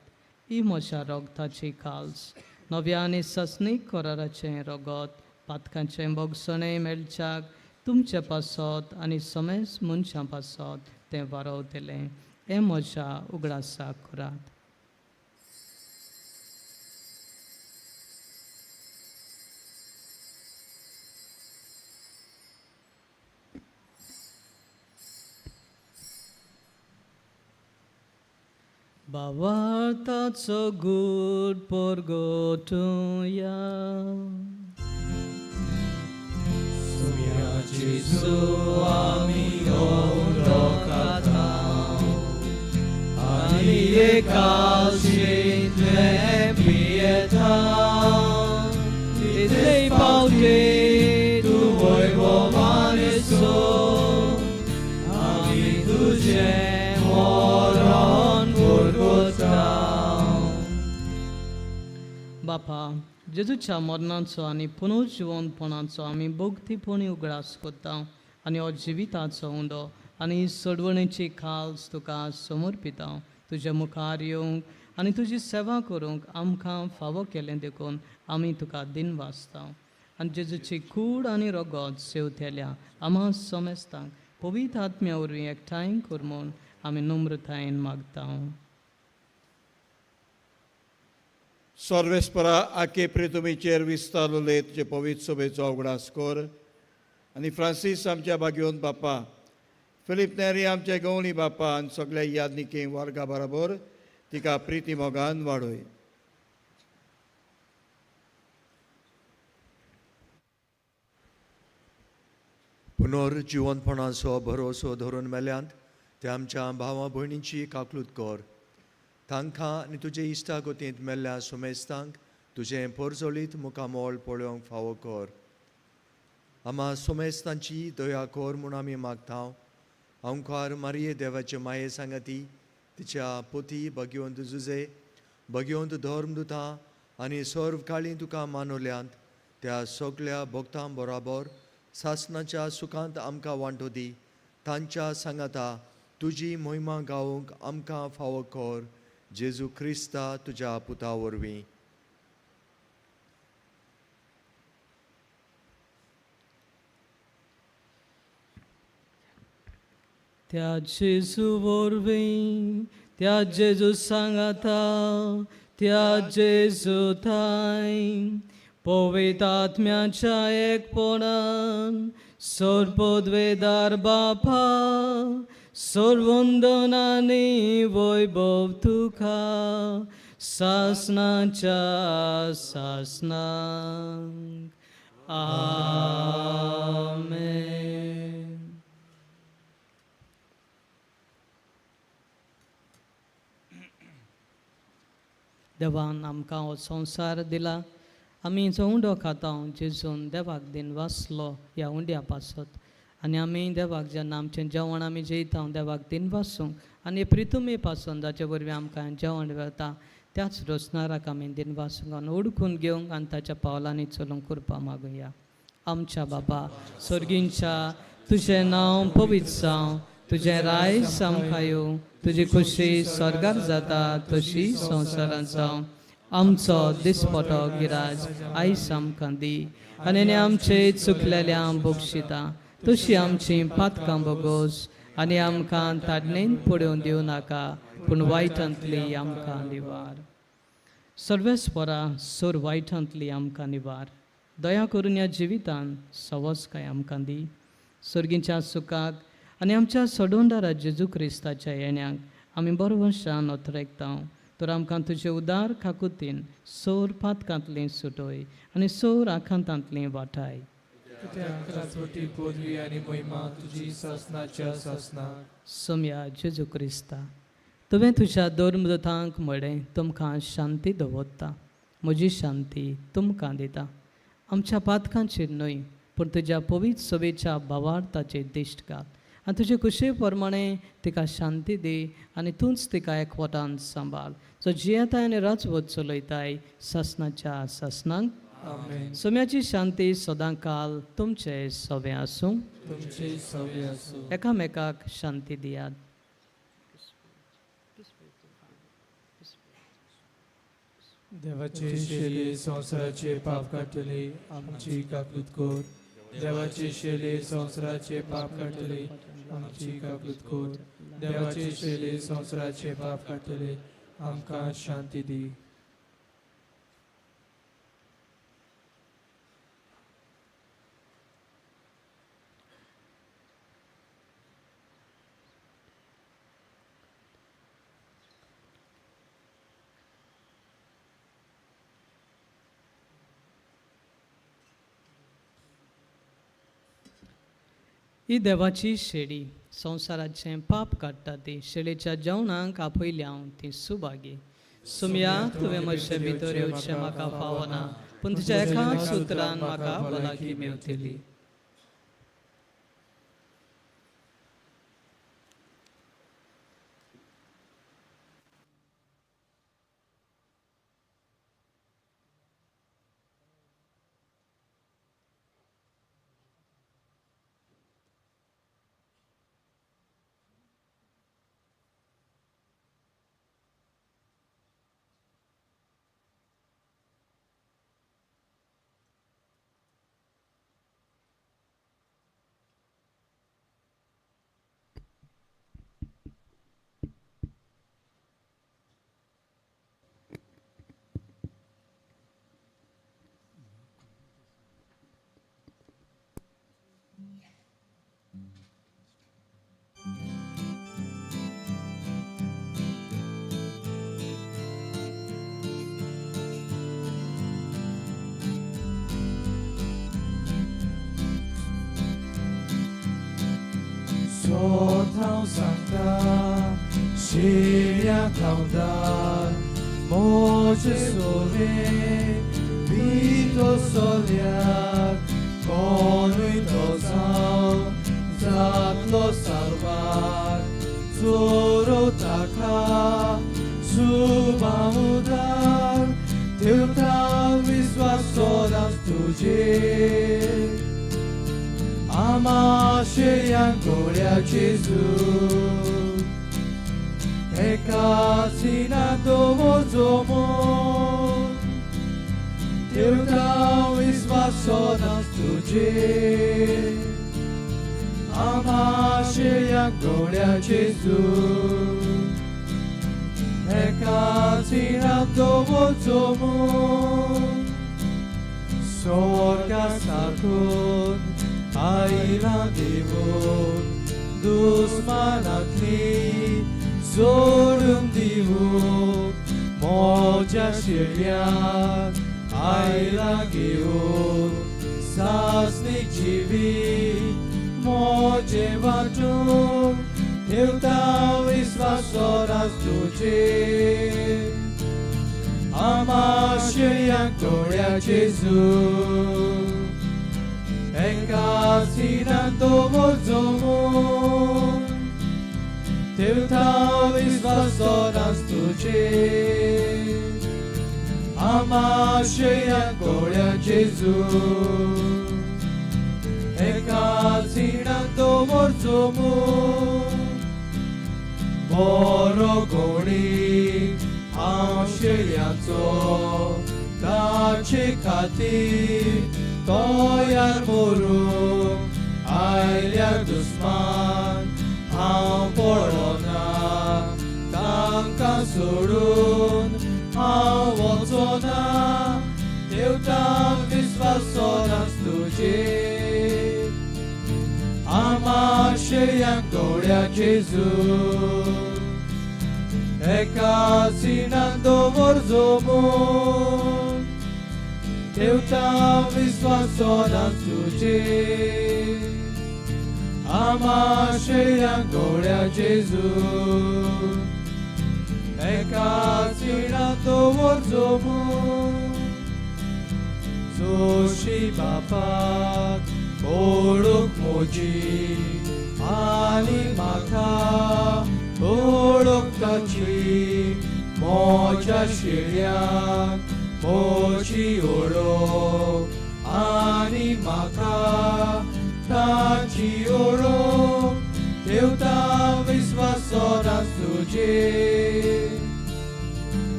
ही म्हज्या रगताची खास, नव्या आनी ससनीक कराराचें रगत. पातकांचें बोगसणें मेळच्याक तुमचे पासत आनी समेस मनशां पासत तें वारवतलें. हें म्हज्या उगडासा करात. Bavartaco good porgotuja. Sumia Jesu amigo rokata. Ani e calci le pietà. E dei pauti tu vuoi vomare so. Ami tu moron. बापा, जेजूच्या मरणाचो आनी पुनर्जिवनपणाचो आमी भोगतीपणी उगडास कोत्ता आनी हो जिविताचो उंडो आनी सोडवणेची खास तुका समर्पिता. तुज्या मुखार येवंक आनी तुजी सेवा करूंक आमकां फावो केलें देखून आमी तुका दिन वाजता. आनी जेजूची कूड आनी रगत सेवतेल्या आम्हा समेस्तांक पवित्र आत्म्या वरवीं एकठांय कर म्हूण आमी नम्रतायेन मागता. सर्वेस्परा आखे प्रितुमीचेर विस्तार उलयत तुजे पवित्र सभेचो उगडास कर आनी फ्रांसीस आमच्या बागेवन बापा, फिलीप नेरी आमचे गवळी बापा आनी सगळ्या यादनिके वर्गा बरोबर तिका प्रिती मोगान वाडय. पुनर्जिवनपणाचो भरोसो धरून मेल्यांत ते आमच्या भावा भयणींची काकलूत कर. तांकां आनी तुजे इश्टागतींत मेल्ल्या सुमेस्तांक तुजें परजोलीत मुखामोल पळोवंक फावो कर. आम्हा सुमेस्तांची दया कर म्हूण आमी मागता. ओंकार मारये देवाचे माये सांगाती, तिच्या पोती भगवंत जुजे, भगवंत धर्मदुतां आनी सर्वकाळी तुका मानवल्यांत त्या सगळ्या भक्तां बरोबर सासणाच्या सुखांत आमकां वांटो दी. तांच्या सांगाता तुजी महिमा गावूंक आमकां फावो कर. जेजू क्रिस्ता तुज्या पुता वरवीं. त्या जेजू वरवीं, त्या जेजू सांगाता, त्या जेजू थाय पवित्र आत्म्याच्या एकपणान सर्वोद्वेदार बापा, सर्वंदन आनी वैभव तुका सासणाच्या सासनांक. आमेन. देवान आमकां हो संवसार दिला. आमी जो उंडो खाता जेजून देवाक दिन वाचलो ह्या उंड्या पासत आनी आमी देवाक जेन्ना आमचें जेवण आमी जेयता देवाक दिन वासूंक आनी प्रितुमे पासून जाचे वरवीं आमकां जेवण वेता त्याच रोसनाराक आमी दिन वासूंक आनी ओळखून घेवंक आनी ताच्या पावलांनी चलूंक करपा मागुया. आमच्या बाबा स्वर्गींच्या तुजें नांव पवित्र जावं, तुजें रायज आमकां येवं, तुजी खुशी स्वर्गार जाता तशी संवसारांत जावं. आमचो दिसपटो गिराज आयज आमकां दी आनी आमचे चुकलेल्यांक बक्षिता तशी आमची पातकां बोगोस आनी आमकां ताडणेन पडून दिवं नाका पूण वायटांतली आमकां निवार. सर्वेस्परा सोर वायटांतली आमकां निवार. दया करून ह्या जिवितान सवस्काय आमकां दी. सर्गींच्या सुखाक आनी आमच्या सोडवणदारा जेजू क्रिस्ताच्या येण्याक आमी बरो वंशान ओतरेकता. तर आमकां तुजे उदार काकुतीन सोर पातकांतली सुटोय आनी सोर आखांतांतली वाटाय. राजवटी पदवी आनी महिमा तुजी सासनाच्या सासनाक. सोम्या जेजू क्रिस्ता, तुवें तुज्या धर्मदूतांक म्हळें तुमकां शांती दवरता, म्हजी शांती तुमकां दिता. आमच्या पातकांचेर न्हय पूण तुज्या पवित्र सभेच्या भावार्थाचेर दिश्ट घाल आनी तुजे कुशे प्रमाणें तिका शांती दी आनी तूंच तिका एकवटान सांबाळ. जो जियेताय आनी राजवट चलयताय सासनाच्या सासनांक. सोम्याची शांती सदां काल तुमचे सवे आसूं. तुमचे सवे आसूं. एकामेकाक शांती दियात. देवाचे शेले संवसाराचे पाप काडटले आमची काकूत कर. देवाचे शेले संवसाराचे पाप काडटले आमची काकूत कर. देवाचे शेले संवसाराचे पाप काडटले आमकां शांती दी. ही देवाची शेळी संवसाराचें पाप काडटा ती शेळेच्या जेवणाक आपयल्या हांव ती सुभागी. सुम्या तुवें म्हजे भितर येवचें म्हाका फावना पूण तुज्या एकाच उतरान म्हाका भलायकी मेवतली. 소탕 상다 시야 가운다 모지 소리 비도 소리야 건의 도상 잡로 살바 수로 타카 수바무다 Teuta visvasodas tuji Ama sheyan gloria Jesus Eka sinato mozomo Teuta visvasodas tuji Ama sheyan gloria Jesus Eka sinato mozomo Sorga sakun Aila divun Dusmanatli Zorum divun Moja shiryan Aila giun Sasnik jivi Moje vatun Teuta visvasodas tuji Ama sheyan gloria Jesus Eka sinato mozomo Teuta visvasodas tuji Ama sheyan gloria Jesus Eka sinato mozomo Borogori Amsheliazo Tachikati Toyar Muru Ailyar Dusman Amporona Tankan Surun Avozona Teuta visvasodas tuji Ama sheyan gloria Jesus Eka sinando morzomo Teuta visvasodas tuji Ama sheyan gloria Jesus Eka sinando morzomo Soshi bapak Oruk moji Ali maka Oruk kachi Moja shiryak Moji oruk Ani maka Tachi oruk Teuta visvasodas tuji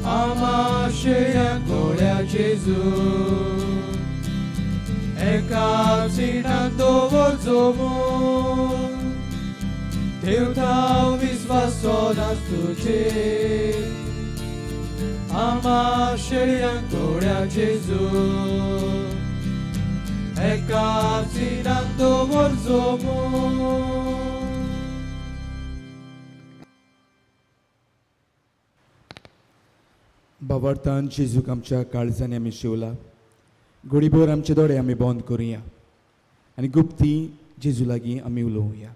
Ama sheyan gloria Jesus Eka sinando morzomo Teuta visvasodas tuji Ama sheyan gloria Jesus Eka sinando morzomo बाबर्तान जेजूक आमच्या काळजांनी आमी शिवला घडीभर आमचे दोळे आमी बंद करुया आनी गुप्ती जेजू लागीं आमी उलोवया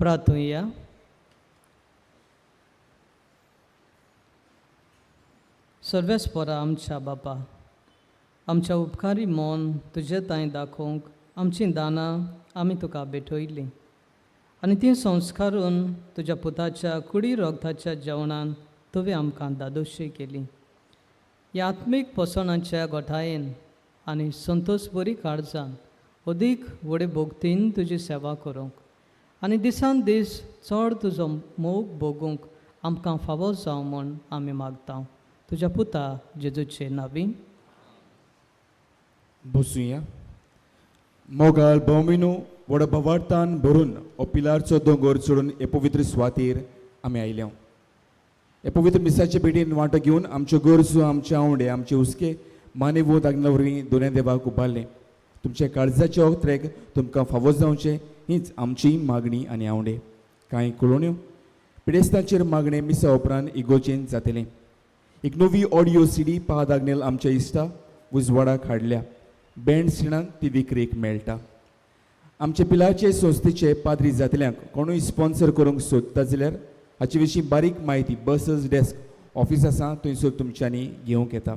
प्रार्थूया सर्वेस्परा आमच्या बापा आमच्या उपकारी मन तुजे तांय दाखोवंक आमचीं दानां आमी तुका भेटयलीं आनी तीं संस्कारून तुज्या पुताच्या कुडी रोगताच्या जेवणान तुवें आमकां दादोशी केली ह्या आत्मीक पसणाच्या गोठायेन आनी संतोश बरी काळजान अदीक व्हडे भोगतीन तुजी सेवा करूंक आनी दिसान दीस चड तुजो मोग भोगूंक आमकां फावो जावं म्हूण आमी मागता तुज्या पुता जेजूचे नांवी बसूया मोगाळ भोवमिनू व्हड भवार्थान भरून हो पिलारचो दोंगर चडून हे पवित्र सुवातेर आमी आयल्या हे पवित्र मिसाचे भेटीन वांटो घेवन आमच्यो गरजो आमचे आवडे आमचे हुस्के मानेवूत आज्ञा वरवीं दोनूय देवाक उबारले तुमच्या काळजाचे ओत्रेक तुमकां फावो जावचें हीच आमची मागणी आनी आवडे. कांय कळोवण्यो पिडेस्तांचेर मागणें मिसा उपरांत इगोचेन जातलें. एक नवी ऑडियो CD पाद आग्नेल आमच्या इश्टा उजवाडाक हाडल्या. बँड सिणान ती विक्रेक मेळटा. आमचे पिलाचे संस्थेचे पाद्री जातल्यांक कोणूय स्पॉन्सर करूंक सोदता जाल्यार हाचे विशीं बारीक म्हायती बसस डेस्क ऑफिस आसा थंयसर तुमच्यांनी घेवंक येता.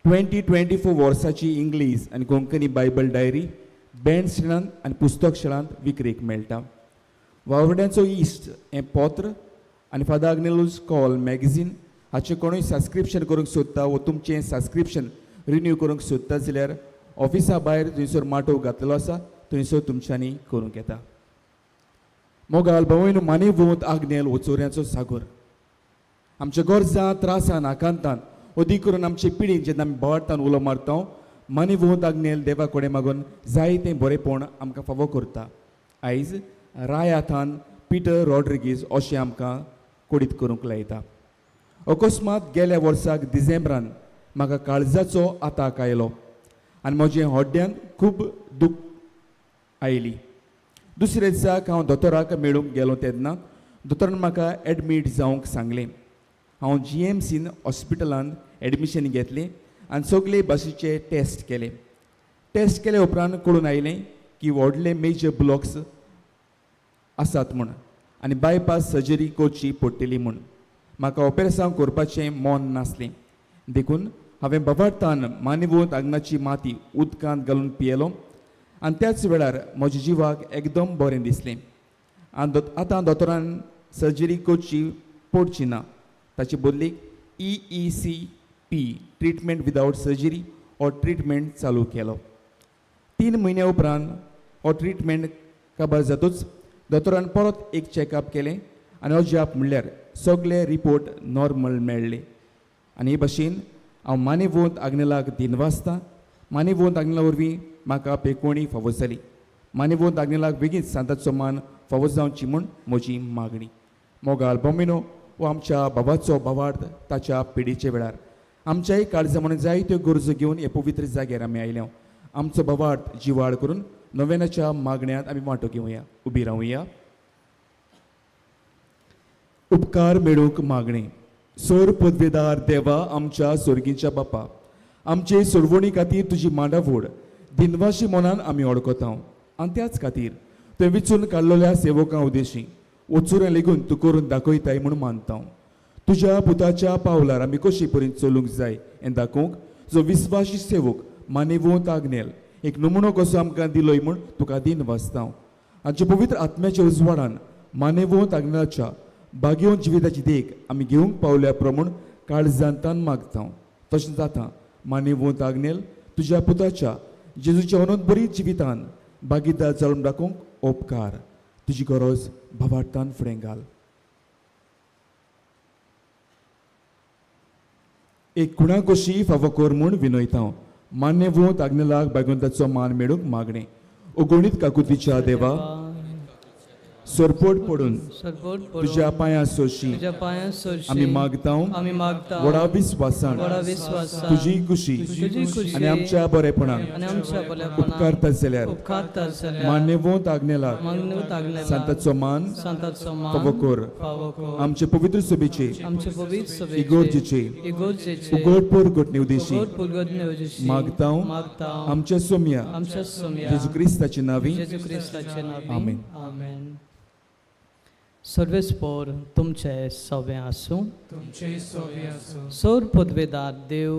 2024 वर्साची इंग्लीश आनी कोंकणी बायबल डायरी बँड सिणांत आनी पुस्तक शाळांत विक्रेक मेळटा. वावड्यांचो इश्ट हें पत्र आनी फादर आग्नेलूस कॉल मॅगझीन हाचें कोणूय सबस्क्रिप्शन करूंक सोदता वो तुमचें सबस्क्रिप्शन रिन्यू करूंक सोदता जाल्यार ऑफिसा भायर थंयसर माटो घातलेलो आसा थंयसर तुमच्यांनी करूंक येता. मोगाल भवयन माने वोत आग्नेल वचोऱ्यांचो सागर आमच्या गरजां त्रासान आकांतान अदीक करून आमचे पिडीन जेन्ना आमी भोंवडान उलो मारता माने वोत आग्नेल देवा कडेन मागून जायतें बरेंपण आमकां फावो करता. आयज रायाथान पिटर रॉड्रिगीज अशें आमकां कोडीत करूंक लायता. अकस्मात गेल्या वर्साक डिसेंबरान म्हाका काळजाचो आताक आयलो आनी म्हज्या होड्ड्यान खूब दूख आयली. दुसरे दिसाक हांव दोतोराक मेळूंक गेलो तेन्ना दोतोरान म्हाका एडमीट जावंक सांगलें. हांव GMCन हॉस्पिटलांत एडमिशन घेतलें आनी सगळे भाशेचे टेस्ट केले उपरांत कळून आयलें की व्हडले मेजर ब्लॉक्स आसात म्हूण आनी बायपास सर्जरी करची पडटली म्हूण. म्हाका ऑपरेशन करपाचें मन नासलें देखून हांवें बाबार्थान मानेवोत आग्नाची माती उदकांत घालून पियेलो आनी त्याच वेळार म्हज्या जिवाक एकदम बरें दिसलें. आतां दोतोरान सर्जरी करची पडची ना ताचे बदलीक EECP ट्रिटमेंट विदावट सर्जरी हो ट्रिटमेंट चालू केलो. 3 म्हयन्या उपरांत हो ट्रिटमेंट काबार जातूच दोतोरान परत एक चॅकअप केलें आनी अजाप म्हणल्यार सगळे रिपोर्ट नॉर्मल मेळ्ळे. आनी हे भाशेन हांव मानेवोत आग्नेलाक दिनवासता. मानेवोत आग्नेला वरवीं म्हाका पेकोवणी फावो जाली. मानेवोत आग्नेलाक बेगीन सांताचो मान फावो जावची म्हूण म्हजी मागणी. मोगाल बोमिनो वो आमच्या बाबाचो भावार्थ ताच्या पिडीचे वेळार आमच्याय काळजा म्हणून जायत्यो गरजो घेवन हे पवित्र जाग्यार आमी आयल्या. आमचो भावार्थ जिवाड करून नव्यानाच्या मागण्यांत आमी वांटो घेवया. उबी रावया. उपकार मेळूंक मागणे. सोर पदवेदार देवा आमच्या स्वर्गीच्या बापा आमचे सोडवणी खातीर तुजी मांडावड दिनवाशी मनान आमी ओळखता आनी त्याच खातीर थंय विचून काडलेल्या सेवकां उदेशी वचून लेगून तूं करून दाखयताय म्हूण मानता. तुज्या पुताच्या पावलार आमी कशी परीन चलूंक जाय हें दाखोवंक जो विस्वासी सेवक मानेवोत आग्नेल एक नमुनो कसो आमकां दिलोय म्हूण तुका दिनवासता. आमच्या पवित्र आत्म्याच्या उजवाडान मानेवोत आग्नेलाच्या बागेवन जिविताची देख आमी घेवंक पावल्या प्रमाण काळजांतान मागता. तशें जाता मानेवोत आग्नेल तुज्या पुताच्या जेजूच्या अनंत बरी जिवितान भागीदार जावन दाखोवंक उपकार. तुजी गरज भावार्थान फुडें घाल. एक कुणा कशी फावो कर म्हूण विनयता. मान्यवोत आग्नेलाक भागवंताचो मान मेळूंक मागणे. गणित काकुतीच्या देवा सोरपोट पडून तुज्या पांयां सोशी आमी मागता व्हडा विस्वासान तुजी खुशी आनी आमच्या बरेपणाक उपकारता जाल्यार मान्यवोत आग्नेलाक सांताचो मान फावो कर. आमचे पवित्र सभेचे इगोर्जेचे उगडपोर घटने उद्देशी मागता आमच्या सोम्या जेजू क्रिस्ताचे नांवी आमेन. सर्वेस्पोर तुमचे सवे आसूं. सोर पदवेदार देव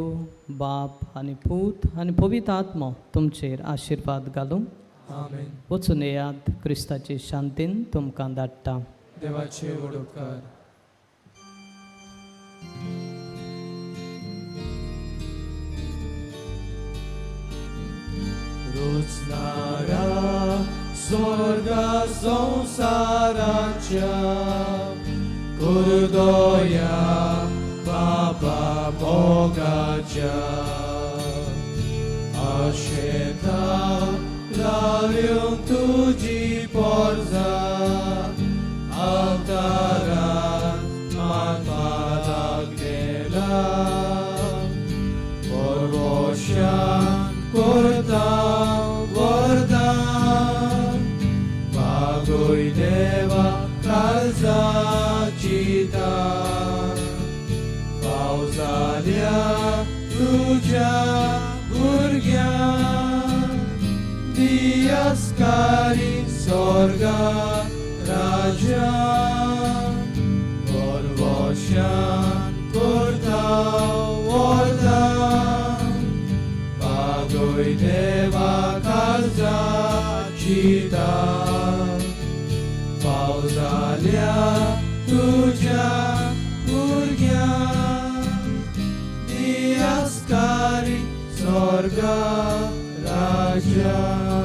बाप आनी पूत आनी पवित्र आत्मो तुमचेर आशिर्वाद घालूं. वचून येयात क्रिस्ताचे शांतीन तुमकां धाडटा. देवाचे उपकार. रोजनारा स्वर्गा संसाराच्या कुर्दोया बाबा मोगाच्या आशेता लावून तुझी पोरजा अवतारान माता लागलेला परवशान करता स्वर्गा राजा परवशान करता वरदा बागोय देवा काळजा चिता पावसाल्या तुझ्या भुरग्यांक तिरस्कारी स्वर्गा राजा